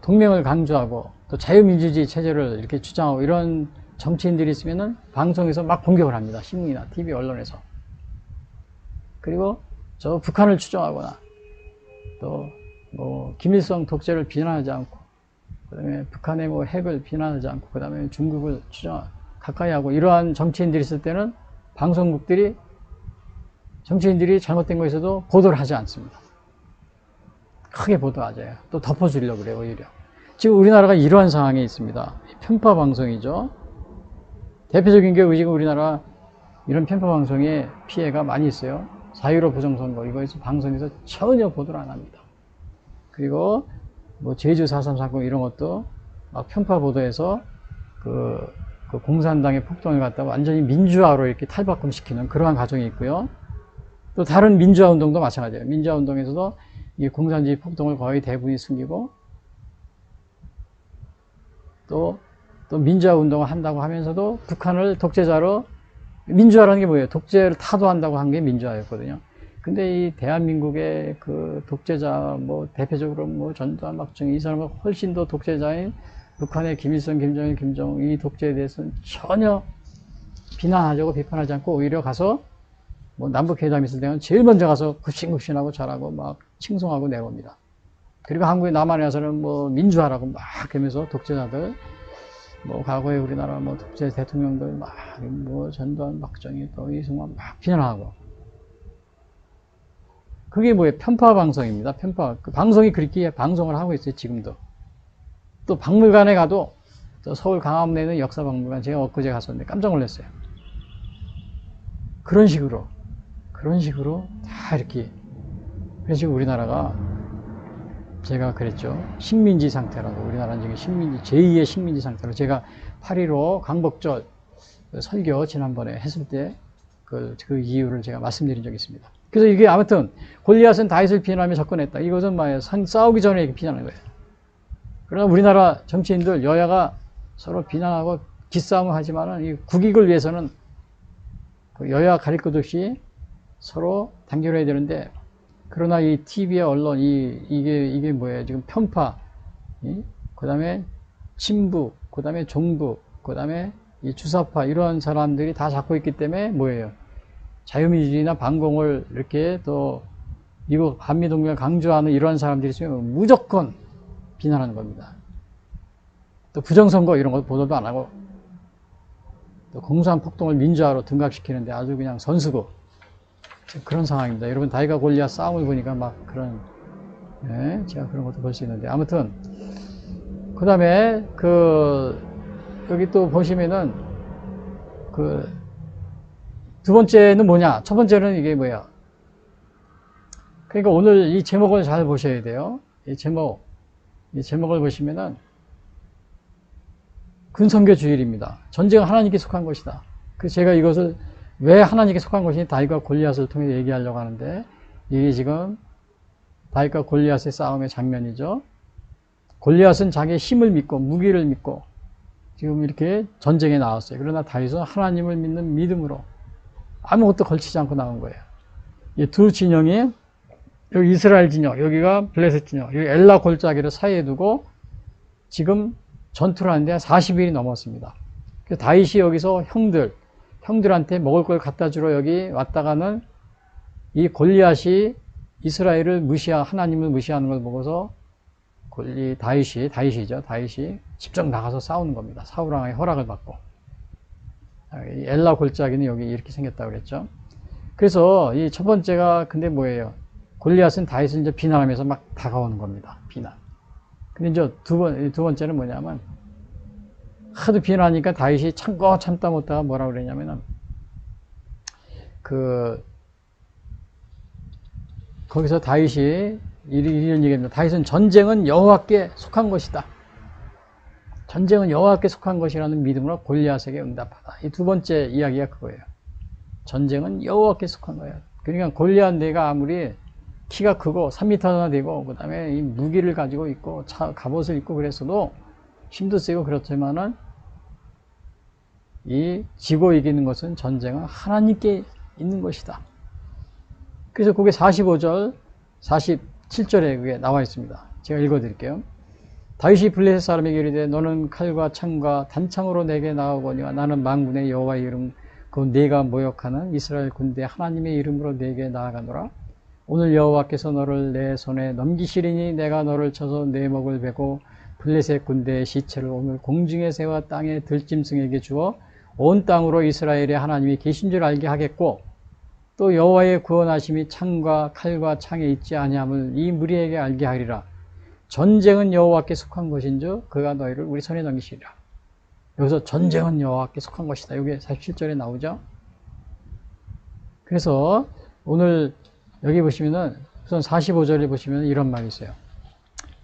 동맹을 강조하고 또 자유민주주의 체제를 이렇게 주장하고 이런 정치인들이 있으면은 방송에서 막 공격을 합니다. 신문이나 TV 언론에서. 그리고 북한을 추종하거나 또 김일성 독재를 비난하지 않고 그다음에 북한의 핵을 비난하지 않고 그다음에 중국을 가까이 하고 이러한 정치인들이 있을 때는 방송국들이 정치인들이 잘못된 거 있어도 보도를 하지 않습니다. 크게 보도하죠. 또 덮어주려고 그래요, 오히려. 지금 우리나라가 이러한 상황에 있습니다. 편파 방송이죠. 대표적인 게 지금 우리나라 이런 편파 방송의 피해가 많이 있어요. 4.15 부정선거 이거에서 방송에서 전혀 보도를 안 합니다. 그리고 제주 4.3 사건 이런 것도 막 편파 보도해서 그 공산당의 폭동을 갖다가 완전히 민주화로 이렇게 탈바꿈시키는 그러한 과정이 있고요. 또 다른 민주화 운동도 마찬가지예요. 민주화 운동에서도 이 공산주의 폭동을 거의 대부분이 숨기고 또 민주화 운동을 한다고 하면서도 북한을 독재자로 민주화라는 게 뭐예요? 독재를 타도한다고 한 게 민주화였거든요. 근데 이 대한민국의 독재자 대표적으로 전두환, 박정희 이 사람은 훨씬 더 독재자인 북한의 김일성, 김정일, 김정은 이 독재에 대해서는 전혀 비난하려고 비판하지 않고 오히려 가서 남북회담 있을 때는 제일 먼저 가서 굽신굽신하고 잘하고 막 칭송하고 내봅니다. 그리고 한국에 남한에 와서는 민주화라고 막 그러면서 독재자들 과거에 우리나라 독재 대통령들 막 전두환, 박정희 또 이승만 막 비난하고 그게 뭐예요? 편파 방송입니다. 편파. 그 방송이 그렇게 방송을 하고 있어요. 지금도. 또 박물관에 가도 또 서울 강화문에 있는 역사박물관 제가 엊그제 갔었는데 깜짝 놀랐어요. 그런 식으로 다 이렇게. 그래서 우리나라가 제가 그랬죠. 식민지 상태라고. 우리나라는 지금 식민지, 제2의 식민지 상태로. 제가 8.15 강복절 설교 지난번에 했을 때 그 이유를 제가 말씀드린 적이 있습니다. 그래서 이게 아무튼 골리앗은 다윗을 비난하며 접근했다. 이것은 뭐예요? 싸우기 전에 이렇게 비난하는 거예요. 그러나 우리나라 정치인들 여야가 서로 비난하고 기싸움을 하지만은 이 국익을 위해서는 그 여야 가릴 것 없이 서로 단결해야 되는데, 그러나 이 TV와 언론, 이게 뭐예요? 지금 편파, 그 다음에 친북, 그 다음에 종북, 그 다음에 이 주사파, 이런 사람들이 다 잡고 있기 때문에 뭐예요? 자유민주주의나 반공을 이렇게 또 미국 한미동맹을 강조하는 이러한 사람들이 있으면 무조건 비난하는 겁니다. 또 부정선거 이런 거 보도도 안 하고, 또 공산 폭동을 민주화로 등각시키는데 아주 그냥 선수고, 그런 상황입니다. 여러분, 다윗과 골리앗 싸움을 보니까 막 그런, 제가 그런 것도 볼 수 있는데, 아무튼 그 다음에 여기 또 보시면은 두 번째는 뭐냐? 첫 번째는 이게 뭐야? 그러니까 오늘 이 제목을 잘 보셔야 돼요. 이 제목을 보시면은 근성교 주일입니다. 전쟁은 하나님께 속한 것이다. 그래서 제가 이것을 왜 하나님께 속한 것이니 다윗과 골리앗을 통해 얘기하려고 하는데, 이게 지금 다윗과 골리앗의 싸움의 장면이죠. 골리앗은 자기의 힘을 믿고 무기를 믿고 지금 이렇게 전쟁에 나왔어요. 그러나 다윗은 하나님을 믿는 믿음으로 아무것도 걸치지 않고 나온 거예요. 이 두 진영이, 여기 이스라엘 진영, 여기가 블레셋 진영, 여기 엘라 골짜기를 사이에 두고 지금 전투를 하는데 40일이 넘었습니다. 그래서 다윗이 여기서 형들한테 먹을 걸 갖다 주러 여기 왔다가는 이 골리앗이 이스라엘을 하나님을 무시하는 걸 보고서 다윗이 직접 나가서 싸우는 겁니다. 사울 왕의 허락을 받고. 엘라 골짜기는 여기 이렇게 생겼다고 그랬죠. 그래서 이 첫 번째가 근데 뭐예요? 골리앗은 다윗을 이제 비난하면서 막 다가오는 겁니다. 비난. 근데 이제 두 번째는 뭐냐면, 하도 비난하니까 다윗이 참다 못다가 뭐라고 그랬냐면은, 거기서 다윗이 이런 얘기입니다. 다윗은 전쟁은 여호와께 속한 것이다. 전쟁은 여호와께 속한 것이라는 믿음으로 골리앗에게 응답하다. 이 두 번째 이야기가 그거예요. 전쟁은 여호와께 속한 거예요. 그러니까 골리앗 내가 아무리 키가 크고 3m나 되고 그 다음에 이 무기를 가지고 있고 갑옷을 입고 그랬어도 힘도 세고 그렇지만은 이 지고 이기는 것은 전쟁은 하나님께 있는 것이다. 그래서 그게 45절, 47절에 그게 나와 있습니다. 제가 읽어드릴게요. 다윗이 블레셋 사람에게 이르되 너는 칼과 창과 단창으로 내게 나오거니와 나는 만군의 여호와의 이름 그 네가 모욕하는 이스라엘 군대 하나님의 이름으로 내게 나아가노라. 오늘 여호와께서 너를 내 손에 넘기시리니 내가 너를 쳐서 내 목을 베고 블레셋 군대의 시체를 오늘 공중에 세워 땅에 들짐승에게 주어 온 땅으로 이스라엘의 하나님이 계신 줄 알게 하겠고 또 여호와의 구원하심이 창과 칼과 창에 있지 아니함을 이 무리에게 알게 하리라. 전쟁은 여호와께 속한 것인즉 그가 너희를 우리 손에 넘기시리라. 여기서 전쟁은 여호와께 속한 것이다. 이게 47절에 나오죠. 그래서 오늘 여기 보시면은 우선 45절에 보시면 이런 말이 있어요.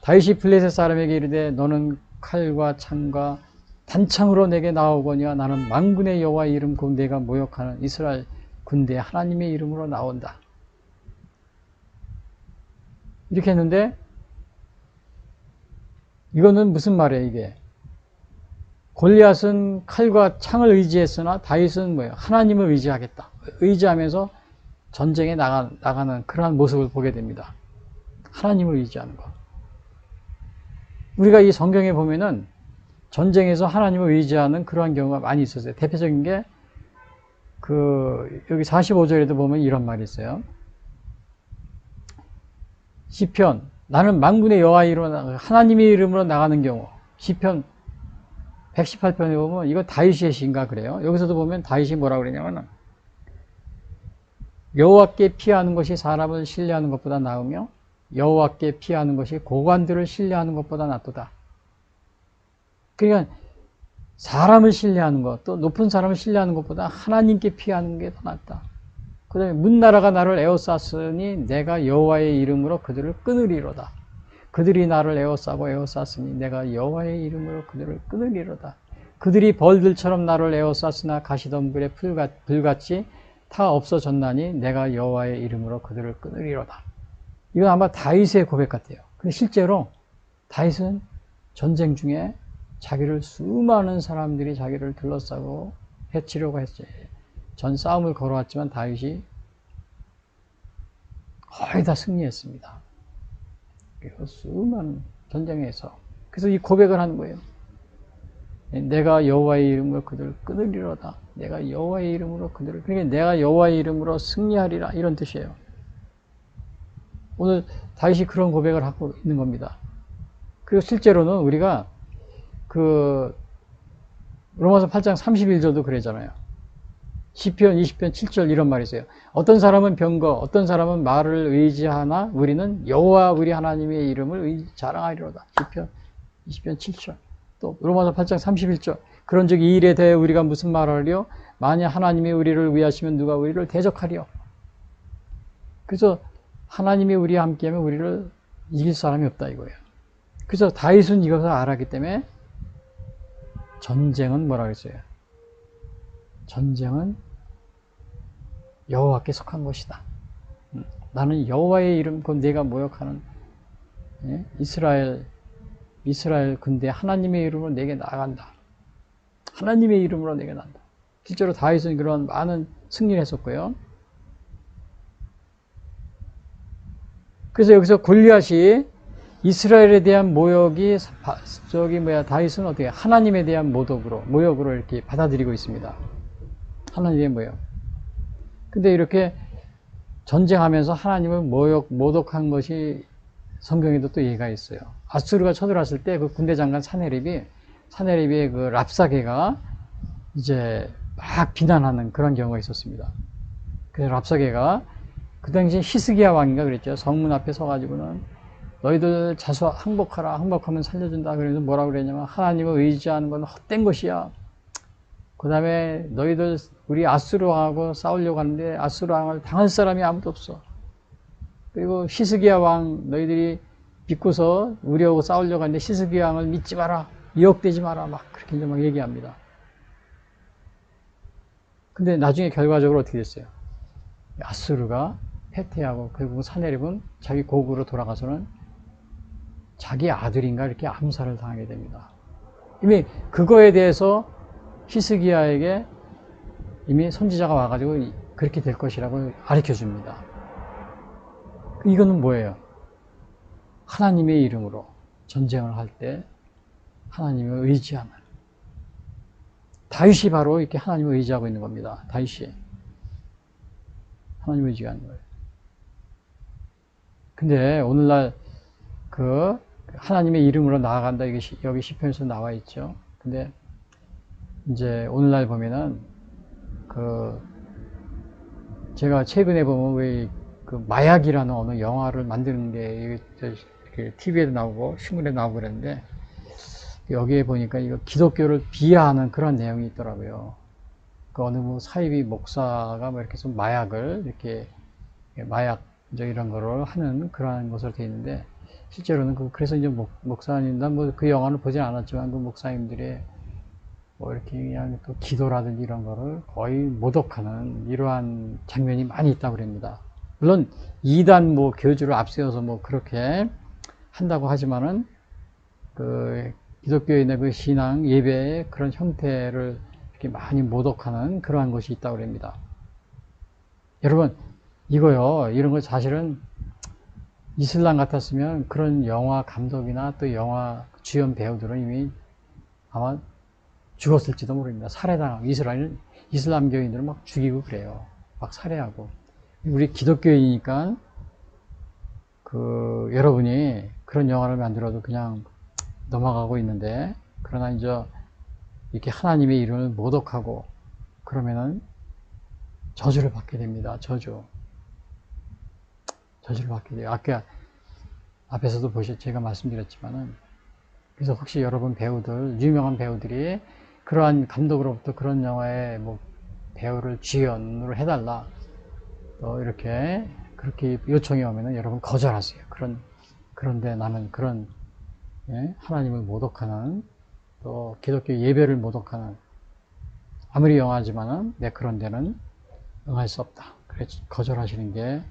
다윗이 블레셋 사람에게 이르되 너는 칼과 창과 단창으로 내게 나오거니와 나는 만군의 여호와의 이름 곧 내가 모욕하는 이스라엘 군대 하나님의 이름으로 나온다. 이렇게 했는데 이거는 무슨 말이에요 이게? 골리앗은 칼과 창을 의지했으나 다윗은 뭐예요? 하나님을 의지하겠다. 의지하면서 전쟁에 나가는 그러한 모습을 보게 됩니다. 하나님을 의지하는 것. 우리가 이 성경에 보면은 전쟁에서 하나님을 의지하는 그러한 경우가 많이 있었어요. 대표적인 게 여기 45절에도 보면 이런 말이 있어요. 시편 나는 만군의 여호와의 이름으로 하나님의 이름으로 나가는 경우. 시편 118편에 보면 이거 다윗의 시인가 그래요. 여기서도 보면 다윗이 뭐라고 그러냐면 여호와께 피하는 것이 사람을 신뢰하는 것보다 나으며 여호와께 피하는 것이 고관들을 신뢰하는 것보다 낫도다. 그러니까 사람을 신뢰하는 것, 또 높은 사람을 신뢰하는 것보다 하나님께 피하는 게 더 낫다. 그 다음에 문나라가 나를 에워쌌으니 내가 여호와의 이름으로 그들을 끊으리로다. 그들이 나를 에워쌌으니 내가 여호와의 이름으로 그들을 끊으리로다. 그들이 벌들처럼 나를 에워쌌으나 가시덤불의 불같이 다 없어졌나니 내가 여호와의 이름으로 그들을 끊으리로다. 이건 아마 다윗의 고백 같아요. 근데 실제로 다윗은 전쟁 중에 자기를 수많은 사람들이 자기를 둘러싸고 해치려고 했지. 전 싸움을 걸어왔지만 다윗이 거의 다 승리했습니다. 그래서 수많은 전쟁에서. 그래서 이 고백을 하는 거예요. 내가 여호와의 이름으로 그들을 끊으리로다. 내가 여호와의 이름으로 그들을, 그러니까 내가 여호와의 이름으로 승리하리라, 이런 뜻이에요. 오늘 다윗이 그런 고백을 하고 있는 겁니다. 그리고 실제로는 우리가 그 로마서 8장 31절도 그러잖아요. 시편 20편 7절 이런 말이 있어요. 어떤 사람은 병거, 어떤 사람은 말을 의지하나 우리는 여호와 우리 하나님의 이름을 자랑하리로다. 시편 20편 7절. 또 로마서 8장 31절. 그런즉 이 일에 대해 우리가 무슨 말하리요? 만약 하나님이 우리를 위하시면 누가 우리를 대적하리요? 그래서 하나님이 우리와 함께하면 우리를 이길 사람이 없다 이거예요. 그래서 다윗은 이것을 알았기 때문에 전쟁은 뭐라 그랬어요? 전쟁은 여호와께 속한 것이다. 나는 여호와의 이름, 그 내가 모욕하는 이스라엘 군대 하나님의 이름으로 내게 나아간다. 하나님의 이름으로 내게 나간다. 실제로 다윗은 그런 많은 승리를 했었고요. 그래서 여기서 골리앗이 이스라엘에 대한 모욕이 다윗은 어떻게 하나님에 대한 모욕으로 이렇게 받아들이고 있습니다. 하나님의 모욕. 근데 이렇게 전쟁하면서 하나님을 모독한 것이 성경에도 또 예가 있어요. 아수르가 쳐들어왔을 때 그 군대 장관 사네립의 그 랍사게가 이제 막 비난하는 그런 경우가 있었습니다. 그래서 랍사게가 그 당시에 히스기야 왕인가 그랬죠. 성문 앞에 서가지고는 너희들 항복하라. 항복하면 살려준다. 그래서 뭐라고 그랬냐면 하나님을 의지하는 건 헛된 것이야. 그 다음에 너희들 우리 아수르 왕하고 싸우려고 하는데 아수르 왕을 당할 사람이 아무도 없어. 그리고 히스기야 왕 너희들이 믿고서 우리하고 싸우려고 하는데 히스기야 왕을 믿지 마라. 미혹되지 마라. 막 그렇게 이제 막 얘기합니다. 근데 나중에 결과적으로 어떻게 됐어요? 아수르가 패퇴하고 결국 사네립은 자기 고국으로 돌아가서는 자기 아들인가 이렇게 암살을 당하게 됩니다. 이미 그거에 대해서 히스기야에게 이미 선지자가 와가지고 그렇게 될 것이라고 가르쳐 줍니다. 이거는 뭐예요? 하나님의 이름으로 전쟁을 할 때 하나님을 의지하는. 다윗이 바로 이렇게 하나님을 의지하고 있는 겁니다. 다윗이. 하나님을 의지하는 거예요. 근데 오늘날 그 하나님의 이름으로 나아간다. 이게 여기 시편에서 나와 있죠. 근데 이제 오늘날 보면은 그 제가 최근에 보면 왜 그 마약이라는 어느 영화를 만드는 게 TV에도 나오고 신문에 나오고 그랬는데 여기에 보니까 이거 기독교를 비하하는 그런 내용이 있더라고요. 그 어느 뭐 사이비 목사가 뭐 이렇게 좀 마약을 이렇게 마약 이런 거를 하는 그러한 것으로 되어 있는데 실제로는 그래서 이제 목사님들 뭐 그 영화를 보진 않았지만 그 목사님들이 뭐 이렇게 그냥 또 기도라든지 이런 거를 거의 모독하는 이러한 장면이 많이 있다고 그럽니다. 물론 이단 뭐 교주를 앞세워서 뭐 그렇게 한다고 하지만은 그 기독교인의 그 신앙 예배의 그런 형태를 이렇게 많이 모독하는 그러한 것이 있다고 그럽니다. 여러분 이거요, 이런 거 사실은 이슬람 같았으면 그런 영화 감독이나 또 영화 주연 배우들은 이미 아마 죽었을지도 모릅니다. 살해당하고 이슬람교인들은 막 죽이고 그래요. 막 살해하고. 우리 기독교인이니까 여러분이 그런 영화를 만들어도 그냥 넘어가고 있는데, 그러나 이제 이렇게 하나님의 이름을 모독하고 그러면은 저주를 받게 됩니다. 저주. 저주를 받게 돼요. 아까 앞에서도 제가 말씀드렸지만은, 그래서 혹시 여러분 배우들, 유명한 배우들이 그러한 감독으로부터 그런 영화의 뭐 배우를 주연으로 해달라, 또 이렇게 그렇게 요청이 오면은 여러분 거절하세요. 그런데 나는 그런, 예? 하나님을 모독하는, 또 기독교 예배를 모독하는, 아무리 영화지만은 내 그런 데는 응할 수 없다. 그래 거절하시는 게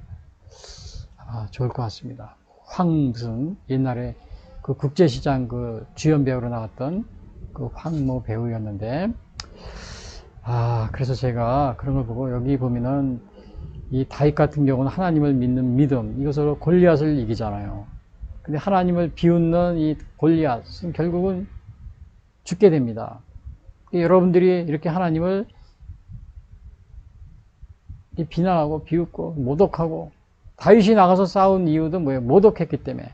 아마 좋을 것 같습니다. 무슨 옛날에 그 국제시장 그 주연 배우로 나왔던 그 황모 배우였는데, 그래서 제가 그런 걸 보고, 여기 보면은 이 다윗 같은 경우는 하나님을 믿는 믿음, 이것으로 골리앗을 이기잖아요. 근데 하나님을 비웃는 이 골리앗은 결국은 죽게 됩니다. 여러분들이 이렇게 하나님을 비난하고 비웃고 모독하고, 다윗이 나가서 싸운 이유도 뭐예요? 모독했기 때문에.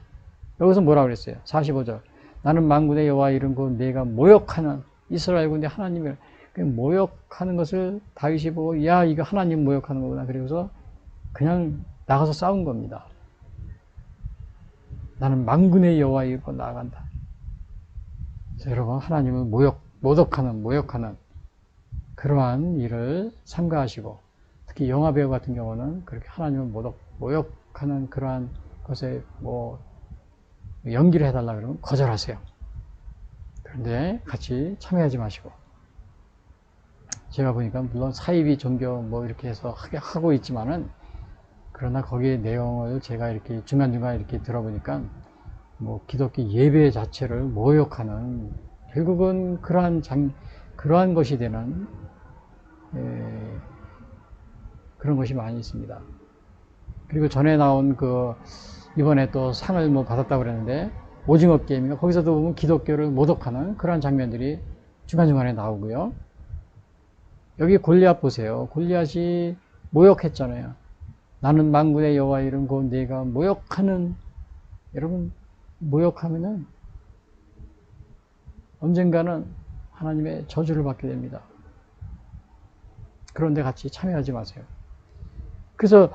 여기서 뭐라고 그랬어요? 45절. 나는 만군의 여호와 이름 곧 내가 모욕하는 이스라엘 군대 하나님을, 모욕하는 것을 다윗이 보고, 야, 이거 하나님 모욕하는 거구나. 그래서 그냥 나가서 싸운 겁니다. 나는 만군의 여호와 이름 곧 나아간다. 그래서 여러분, 하나님을 모욕하는 그러한 일을 삼가하시고, 특히 영화배우 같은 경우는 그렇게 하나님을 모욕하는 그러한 것에 뭐 연기를 해달라 그러면 거절하세요. 그런데 같이 참여하지 마시고, 제가 보니까 물론 사이비 종교 뭐 이렇게 해서 하고 있지만은, 그러나 거기에 내용을 제가 이렇게 중간중간 이렇게 들어보니까 뭐 기독교 예배 자체를 모욕하는, 결국은 그러한 것이 되는 그런 것이 많이 있습니다. 그리고 전에 나온 이번에 또 상을 뭐 받았다고 그랬는데, 오징어 게임인가, 거기서도 보면 기독교를 모독하는 그러한 장면들이 중간중간에 나오고요. 여기 골리앗 보세요. 골리앗이 모욕했잖아요. 나는 만군의 여호와 이름 곧 내가 모욕하는. 여러분, 모욕하면은 언젠가는 하나님의 저주를 받게 됩니다. 그런데 같이 참여하지 마세요. 그래서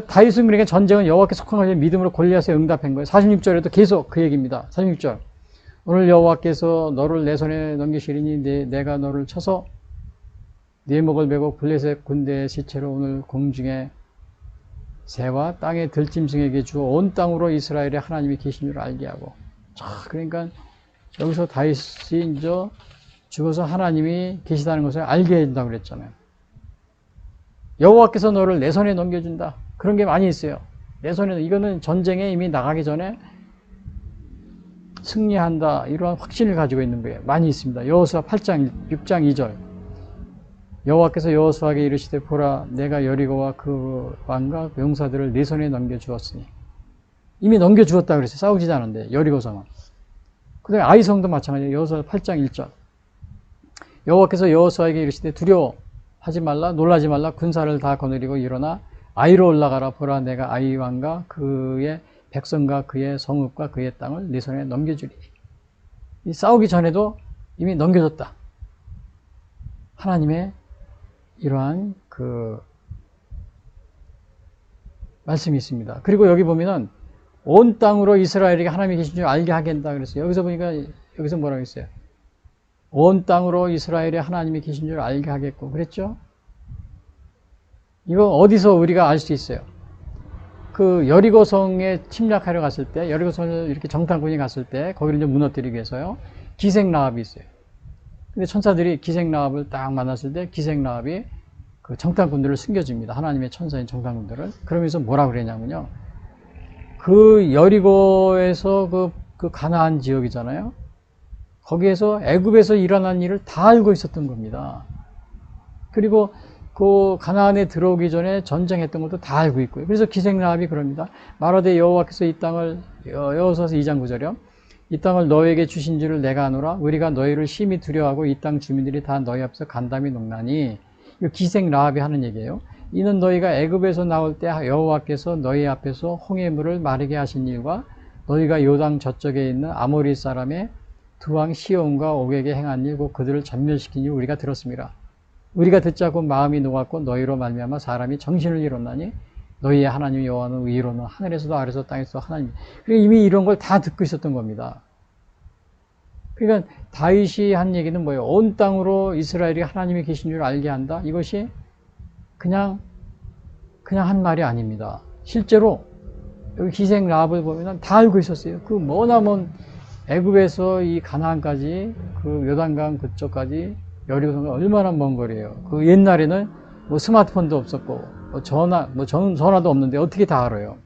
다윗은 그러니까 전쟁은 여호와께 속한 것이 믿음으로 골리앗에 응답한 거예요. 46절에도 계속 그 얘기입니다. 46절. 오늘 여호와께서 너를 내 손에 넘기시리니 내가 너를 쳐서 네 목을 베고 블레셋 군대의 시체로 오늘 공중에 새와 땅의 들짐승에게 주어 온 땅으로 이스라엘의 하나님이 계신 줄 알게 하고. 그러니까 여기서 다윗이 이제 죽어서 하나님이 계시다는 것을 알게 해준다고 그랬잖아요. 여호와께서 너를 내 손에 넘겨준다. 그런 게 많이 있어요. 내 손에, 이거는 전쟁에 이미 나가기 전에 승리한다, 이러한 확신을 가지고 있는 거예요. 많이 있습니다. 여호수아 8장 6장 2절. 여호와께서 여호수아에게 이르시되 보라 내가 여리고와 그 왕과 그 용사들을 네 손에 넘겨주었으니. 이미 넘겨주었다 그랬어요. 싸우지도 않은데, 여리고성은. 그 다음에 아이성도 마찬가지예요. 여호수아 8장 1절. 여호와께서 여호수아에게 이르시되 두려워하지 말라, 놀라지 말라, 군사를 다 거느리고 일어나 아이로 올라가라. 보라 내가 아이 왕과 그의 백성과 그의 성읍과 그의 땅을 네 손에 넘겨주리. 이 싸우기 전에도 이미 넘겨줬다. 하나님의 이러한 말씀이 있습니다. 그리고 여기 보면은 온 땅으로 이스라엘에게 하나님이 계신 줄 알게 하겠다 그랬어요. 여기서 보니까, 여기서 뭐라고 했어요? 온 땅으로 이스라엘에 하나님이 계신 줄 알게 하겠고 그랬죠? 이거 어디서 우리가 알 수 있어요? 여리고성에 침략하려 갔을 때, 여리고성을 이렇게 정탐꾼이 갔을 때, 거기를 좀 무너뜨리기 위해서요, 기생라합이 있어요. 근데 천사들이 기생라합을 딱 만났을 때, 기생라합이 그 정탐꾼들을 숨겨줍니다. 하나님의 천사인 정탐꾼들을. 그러면서 뭐라고 그랬냐면요. 여리고에서 그 가나안 지역이잖아요. 거기에서 애굽에서 일어난 일을 다 알고 있었던 겁니다. 그리고 그 가나안에 들어오기 전에 전쟁했던 것도 다 알고 있고요. 그래서 기생라합이 그럽니다. 말하되 여호와께서 이 땅을, 여호수아서 2장 9절이요. 이 땅을 너에게 주신 줄을 내가 아노라. 우리가 너희를 심히 두려워하고 이 땅 주민들이 다 너희 앞에서 간담이 녹나니. 이 기생라합이 하는 얘기예요. 이는 너희가 애굽에서 나올 때 여호와께서 너희 앞에서 홍해 물을 마르게 하신 일과 너희가 요당 저쪽에 있는 아모리 사람의 두 왕 시온과 옥에게 행한 일, 곧 그들을 전멸시킨 일 우리가 들었습니다. 우리가 듣자고 마음이 녹았고 너희로 말미암아 사람이 정신을 잃었나니 너희의 하나님 여호와는 위로는 하늘에서도 아래서 땅에서 하나님. 그러니까 이미 이런 걸 다 듣고 있었던 겁니다. 그러니까 다윗이 한 얘기는 뭐예요? 온 땅으로 이스라엘이 하나님이 계신 줄 알게 한다. 이것이 그냥 한 말이 아닙니다. 실제로 여기 희생 라합을 보면 다 알고 있었어요. 그 머나먼 애굽에서 이 가나안까지 그 요단강 그쪽까지 여리고성은 얼마나 먼 거리예요. 그 옛날에는 뭐 스마트폰도 없었고 뭐 전화도 없는데 어떻게 다 알아요.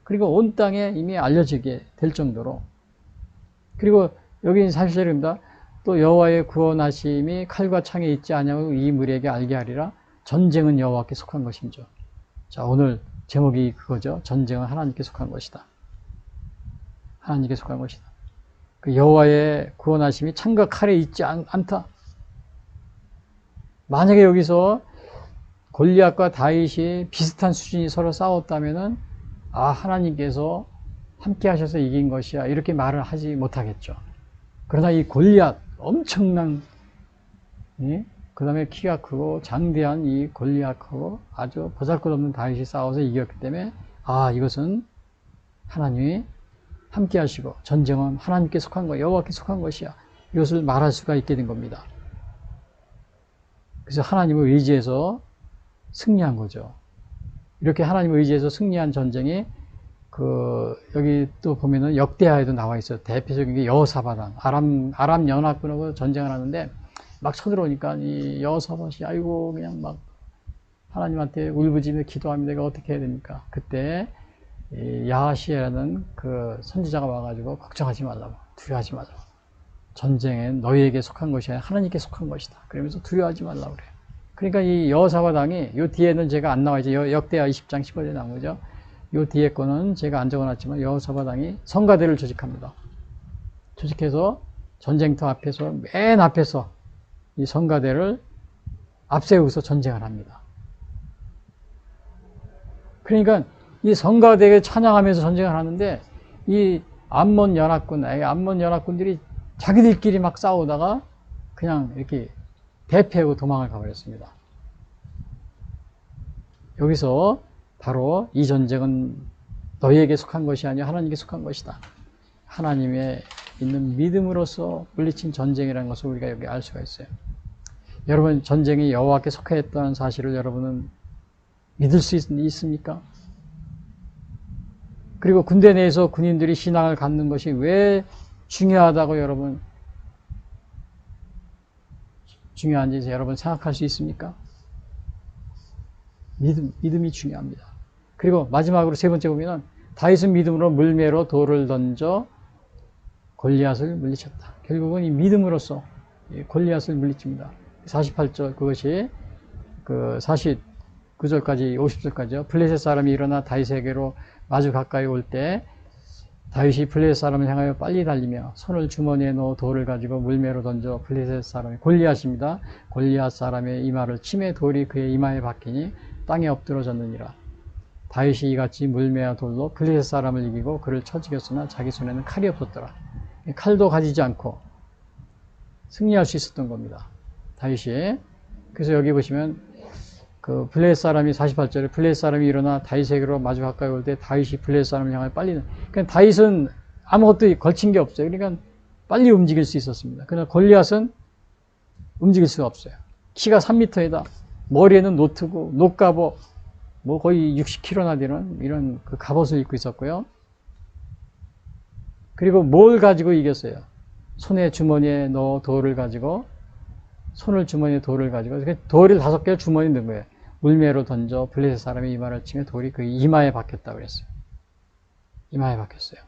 그리고 온 땅에 이미 알려지게 될 정도로. 그리고 여기 사실입니다. 또 여호와의 구원하심이 칼과 창에 있지 아니하고 이 무리에게 알게 하리라. 전쟁은 여호와께 속한 것이죠. 자, 오늘 제목이 그거죠. 전쟁은 하나님께 속한 것이다. 하나님께 속한 것이다. 그 여호와의 구원하심이 창과 칼에 있지 않다. 만약에 여기서 골리앗과 다윗이 비슷한 수준이 서로 싸웠다면은 하나님께서 함께 하셔서 이긴 것이야. 이렇게 말을 하지 못하겠죠. 그러나 이 골리앗 엄청난 그 다음에 키가 크고 장대한 이 골리앗하고 아주 보잘것없는 다윗이 싸워서 이겼기 때문에 이것은 하나님이 함께 하시고 전쟁은 하나님께 속한 거, 여호와께 속한 것이야. 이것을 말할 수가 있게 된 겁니다. 그래서 하나님을 의지해서 승리한 거죠. 이렇게 하나님을 의지해서 승리한 전쟁이 여기 또 보면은 역대하에도 나와 있어요. 대표적인 게 여호사밧왕. 아람 연합군하고 전쟁을 하는데 막 쳐들어오니까 이 여호사밧이 그냥 막 하나님한테 울부짖으며 기도합니다. 이거 어떻게 해야 됩니까? 그때 이 야하시에라는 그 선지자가 와가지고 걱정하지 말라고, 두려워하지 말라고. 전쟁엔 너희에게 속한 것이 아니라 하나님께 속한 것이다. 그러면서 두려워하지 말라고 그래요. 그러니까 이 여호사밧왕이 요 뒤에는 제가 안 나와 있죠. 역대하 20장 15절에 나온 거죠. 요 뒤에 거는 제가 안 적어놨지만 여호사밧왕이 성가대를 조직합니다. 조직해서 전쟁터 앞에서 맨 앞에서 이 성가대를 앞세우고서 전쟁을 합니다. 그러니까 이 성가대에 찬양하면서 전쟁을 하는데 이 암몬 연합군들이 자기들끼리 막 싸우다가 그냥 이렇게 대패하고 도망을 가버렸습니다. 여기서 바로 이 전쟁은 너희에게 속한 것이 아니라 하나님께 속한 것이다. 하나님의 있는 믿음으로서 물리친 전쟁이라는 것을 우리가 여기 알 수가 있어요. 여러분, 전쟁이 여호와께 속했다는 사실을 여러분은 믿을 수 있습니까? 그리고 군대 내에서 군인들이 신앙을 갖는 것이 왜 중요하다고 여러분 중요한지 여러분 생각할 수 있습니까? 믿음이 중요합니다. 그리고 마지막으로 세 번째 보면은 다윗은 믿음으로 물매로 돌을 던져 골리앗을 물리쳤다. 결국은 이 믿음으로써 골리앗을 물리칩니다. 48절 그것이 그 49절까지 50절까지요. 블레셋 사람이 일어나 다윗에게로 마주 가까이 올 때 다윗이 블레셋 사람을 향하여 빨리 달리며 손을 주머니에 넣어 돌을 가지고 물매로 던져 블레셋 사람이 골리앗입니다. 골리앗 사람의 이마를 치매 돌이 그의 이마에 박히니 땅에 엎드러졌느니라. 다윗이 이같이 물매와 돌로 블레셋 사람을 이기고 그를 쳐 죽였으나 자기 손에는 칼이 없었더라. 칼도 가지지 않고 승리할 수 있었던 겁니다. 다윗이. 그래서 여기 보시면 그 블레셋 사람이 48절에 블레셋 사람이 일어나 다윗에게로 마주 가까이 올 때 다윗이 블레셋 사람을 향해 빨리. 그러니까 다윗은 아무것도 걸친 게 없어요. 그러니까 빨리 움직일 수 있었습니다. 그러나 골리앗은 움직일 수가 없어요. 키가 3m이다. 머리에는 노트고 녹갑옷 뭐 거의 60kg나 되는 이런 그 갑옷을 입고 있었고요. 그리고 뭘 가지고 이겼어요? 손에 주머니에 넣어 돌을 가지고 손을 주머니에 돌을 가지고 돌을 5개를 주머니에 넣은 거예요. 물매로 던져 블레셋 사람의 이마를 치며 돌이 그 이마에 박혔다고 그랬어요. 이마에 박혔어요.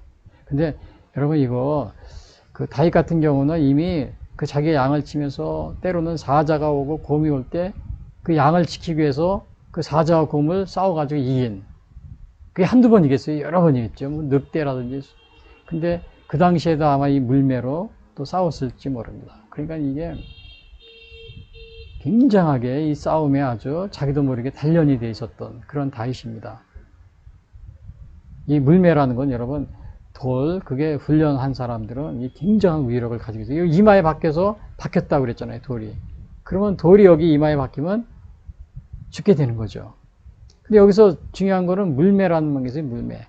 근데 여러분 이거 그 다윗 같은 경우는 이미 그 자기의 양을 치면서 때로는 사자가 오고 곰이 올 때 그 양을 지키기 위해서 그 사자와 곰을 싸워가지고 이긴. 그게 한두 번이겠어요? 여러 번이겠죠. 뭐 늑대라든지. 근데 그 당시에도 아마 이 물매로 또 싸웠을지 모릅니다. 그러니까 이게 굉장하게 이 싸움에 아주 자기도 모르게 단련이 돼 있었던 그런 다윗입니다. 이 물매라는 건 여러분 그게 훈련한 사람들은 이 굉장한 위력을 가지고 있어요. 이마에 박혔다고 그랬잖아요, 돌이. 그러면 돌이 여기 이마에 박히면 죽게 되는 거죠. 근데 여기서 중요한 거는 물매라는 게 있어요. 물매.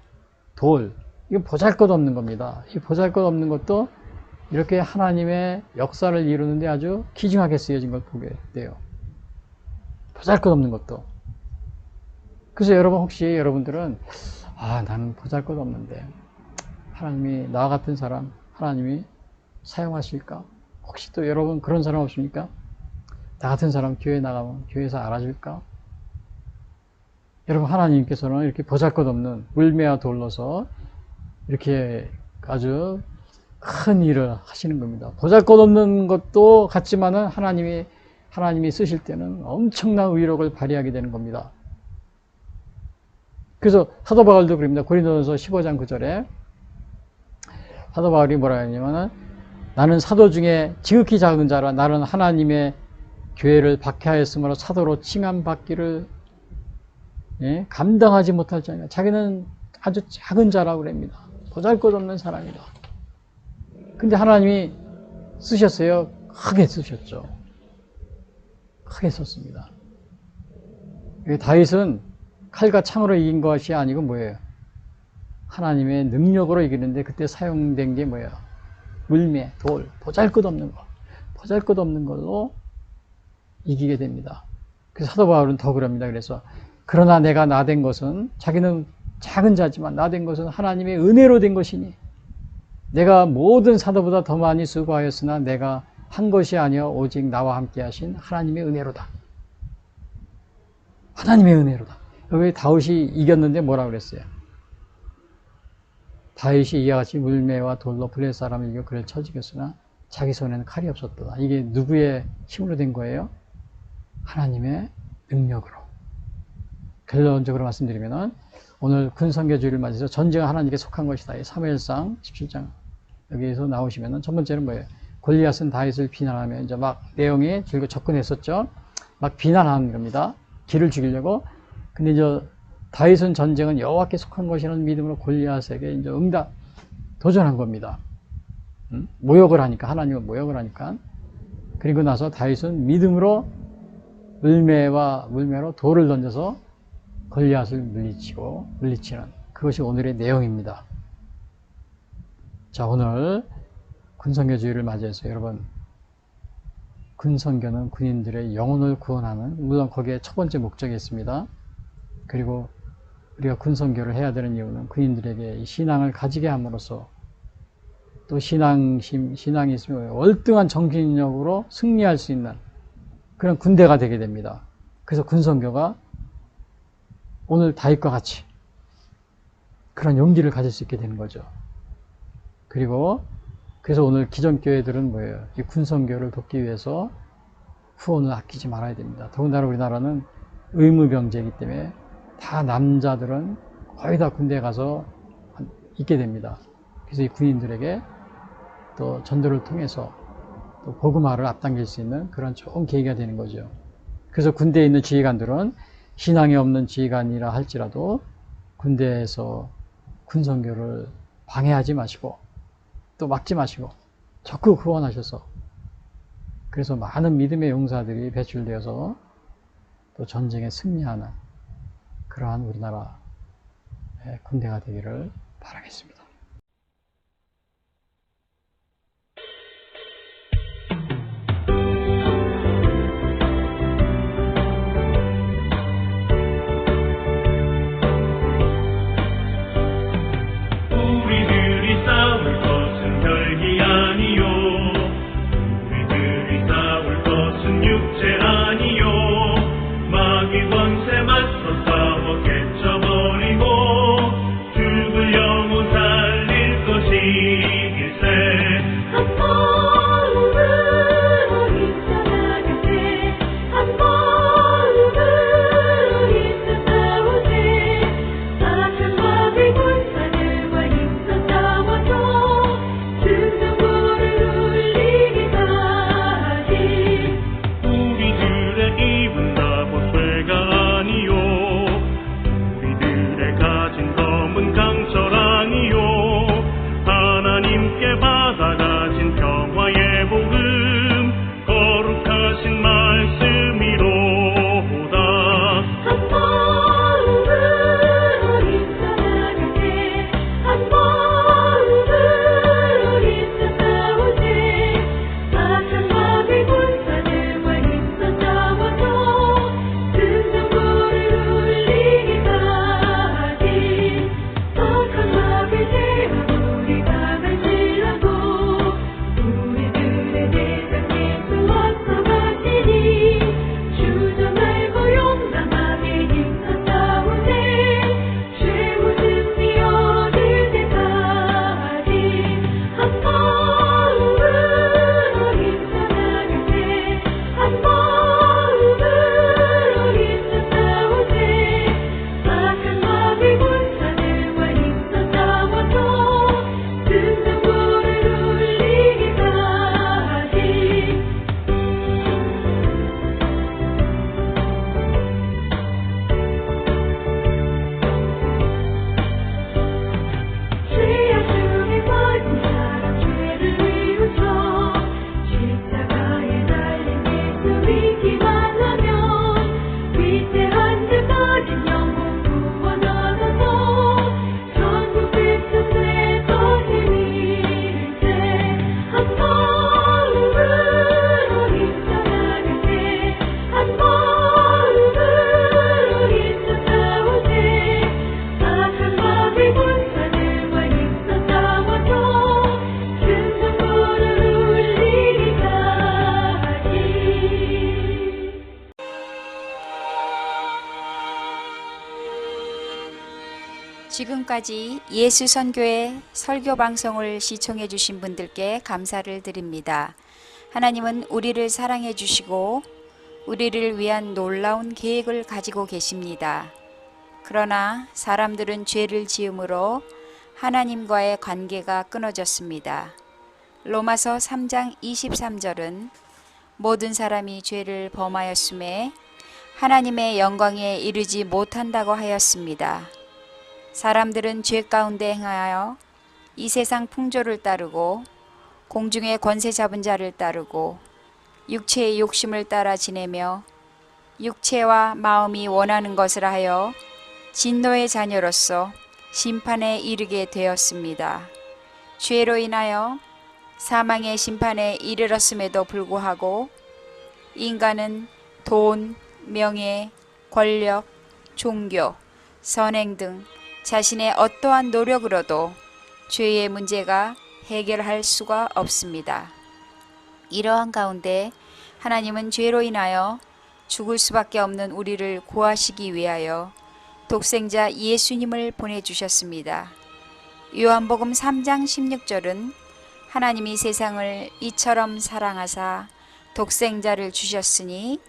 돌. 이건 보잘것없는 겁니다. 이 보잘것없는 것도 이렇게 하나님의 역사를 이루는데 아주 귀중하게 쓰여진 걸 보게 돼요. 보잘것없는 것도. 그래서 여러분 혹시 여러분들은 나는 보잘것없는데 하나님이 나와 같은 사람 하나님이 사용하실까? 혹시 또 여러분 그런 사람 없습니까? 나 같은 사람 교회 나가면 교회에서 알아줄까? 여러분 하나님께서는 이렇게 보잘것없는 물매와 돌로서 이렇게 아주 큰 일을 하시는 겁니다. 보잘것없는 것도 같지만은 하나님이 쓰실 때는 엄청난 의력을 발휘하게 되는 겁니다. 그래서 사도 바울도 그럽니다. 고린도전서 15장 9절에 사도 바울이 뭐라 했냐면은 나는 사도 중에 지극히 작은 자라 나는 하나님의 교회를 박해하였으므로 사도로 칭함받기를 감당하지 못할 자니라. 자기는 아주 작은 자라고 그럽니다. 보잘것없는 사람이다. 근데 하나님이 쓰셨어요. 크게 쓰셨죠. 크게 썼습니다. 다윗은 칼과 창으로 이긴 것이 아니고 뭐예요? 하나님의 능력으로 이기는데 그때 사용된 게 뭐예요? 물매, 돌, 보잘것없는 거. 보잘것없는 걸로 이기게 됩니다. 그래서 사도 바울은 더 그럽니다. 그래서 그러나 내가 나된 것은 자기는 작은 자지만 나된 것은 하나님의 은혜로 된 것이니 내가 모든 사도보다 더 많이 수고하였으나 내가 한 것이 아니여 오직 나와 함께 하신 하나님의 은혜로다. 하나님의 은혜로다. 여기 다윗이 이겼는데 뭐라고 그랬어요? 다윗이 이와 같이 물매와 돌로 블레셋 사람을 이겨 그를 쳐 죽였으나 자기 손에는 칼이 없었다. 이게 누구의 힘으로 된 거예요? 하나님의 능력으로. 결론적으로 말씀드리면 오늘 군선교주의를 맞아서 전쟁은 하나님께 속한 것이다. 사무엘상 17장 여기에서 나오시면 첫 번째는 뭐예요? 골리앗은 다윗을 비난하며 이제 막 내용이 들고 접근했었죠. 막 비난하는 겁니다. 기를 죽이려고. 근데 이제 다윗은 전쟁은 여호와께 속한 것이라는 믿음으로 골리앗에게 이제 도전한 겁니다. 모욕을 하니까 하나님을 모욕을 하니까. 그리고 나서 다윗은 믿음으로 물매로 돌을 던져서 골리앗을 물리치는 그것이 오늘의 내용입니다. 자, 오늘 군선교주의를 맞이해서 여러분 군선교는 군인들의 영혼을 구원하는 물론 거기에 첫 번째 목적이 있습니다. 그리고 우리가 군선교를 해야 되는 이유는 군인들에게 이 신앙을 가지게 함으로써 또 신앙이 있으면 월등한 정신력으로 승리할 수 있는 그런 군대가 되게 됩니다. 그래서 군선교가 오늘 다윗과 같이 그런 용기를 가질 수 있게 되는 거죠. 그리고 그래서 오늘 기존교회들은 뭐예요? 이 군선교를 돕기 위해서 후원을 아끼지 말아야 됩니다. 더군다나 우리나라는 의무병제이기 때문에 다 남자들은 거의 다 군대에 가서 있게 됩니다. 그래서 이 군인들에게 또 전도를 통해서 또 복음화를 앞당길 수 있는 그런 좋은 계기가 되는 거죠. 그래서 군대에 있는 지휘관들은 신앙이 없는 지휘관이라 할지라도 군대에서 군선교를 방해하지 마시고 또 막지 마시고 적극 후원하셔서 그래서 많은 믿음의 용사들이 배출되어서 또 전쟁에 승리하는 그러한 우리나라의 군대가 되기를 바라겠습니다. 우리들이 싸울 것은 별이 아니요 우리들이 싸울 것은 육체 아니요 마귀 권세 맞서 싸워 깨쳐버리고 죽을 영혼 살 지금까지 예수 선교의 설교 방송을 시청해 주신 분들께 감사를 드립니다. 하나님은 우리를 사랑해 주시고 우리를 위한 놀라운 계획을 가지고 계십니다. 그러나 사람들은 죄를 지음으로 하나님과의 관계가 끊어졌습니다. 로마서 3장 23절은 모든 사람이 죄를 범하였음에 하나님의 영광에 이르지 못한다고 하였습니다. 사람들은 죄 가운데 행하여 이 세상 풍조를 따르고 공중의 권세 잡은 자를 따르고 육체의 욕심을 따라 지내며 육체와 마음이 원하는 것을 하여 진노의 자녀로서 심판에 이르게 되었습니다. 죄로 인하여 사망의 심판에 이르렀음에도 불구하고 인간은 돈, 명예, 권력, 종교, 선행 등 자신의 어떠한 노력으로도 죄의 문제가 해결할 수가 없습니다. 이러한 가운데 하나님은 죄로 인하여 죽을 수밖에 없는 우리를 구하시기 위하여 독생자 예수님을 보내주셨습니다. 요한복음 3장 16절은 하나님이 세상을 이처럼 사랑하사 독생자를 주셨으니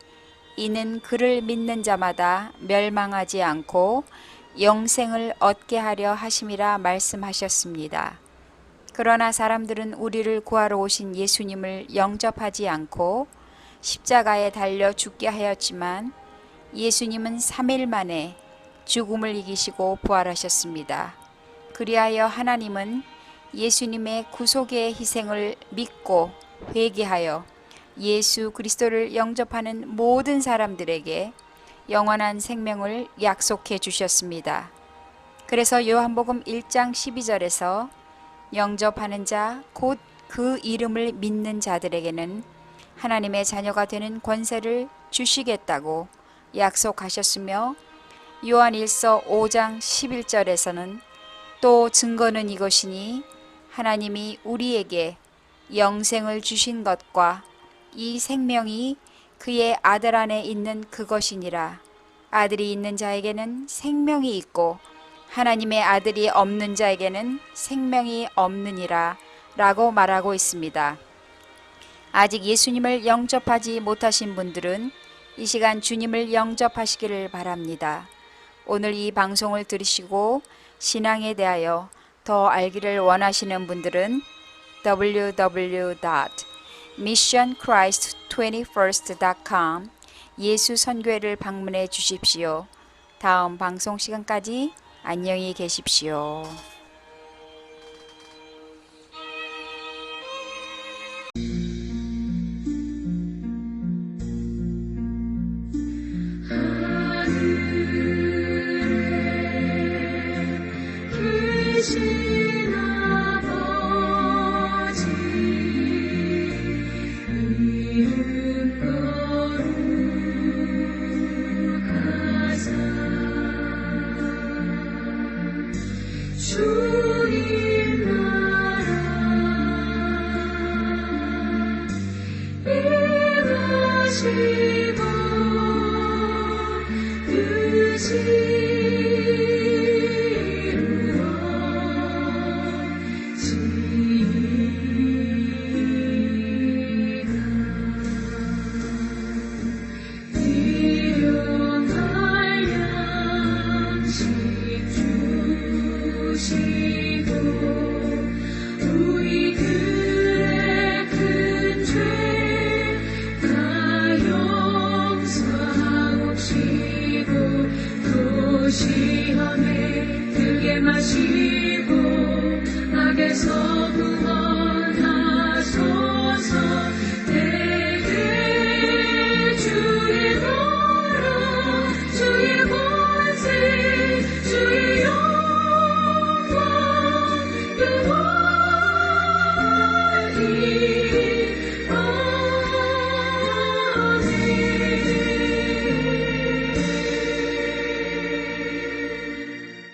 이는 그를 믿는 자마다 멸망하지 않고 영생을 얻게 하려 하심이라 말씀하셨습니다. 그러나 사람들은 우리를 구하러 오신 예수님을 영접하지 않고 십자가에 달려 죽게 하였지만 예수님은 3일 만에 죽음을 이기시고 부활하셨습니다. 그리하여 하나님은 예수님의 구속의 희생을 믿고 회개하여 예수 그리스도를 영접하는 모든 사람들에게 영원한 생명을 약속해 주셨습니다. 그래서 요한복음 1장 12절에서 영접하는 자 곧 그 이름을 믿는 자들에게는 하나님의 자녀가 되는 권세를 주시겠다고 약속하셨으며 요한일서 5장 11절에서는 또 증거는 이것이니 하나님이 우리에게 영생을 주신 것과 이 생명이 그의 아들 안에 있는 그것이니라. 아들이 있는 자에게는 생명이 있고 하나님의 아들이 없는 자에게는 생명이 없느니라 라고 말하고 있습니다. 아직 예수님을 영접하지 못하신 분들은 이 시간 주님을 영접하시기를 바랍니다. 오늘 이 방송을 들으시고 신앙에 대하여 더 알기를 원하시는 분들은 www.missionchrist21st.com 예수 선교회를 방문해 주십시오. 다음 방송 시간까지 안녕히 계십시오. 계신 아버지 이름 거룩하사 주님 나라 임하시고 뜻이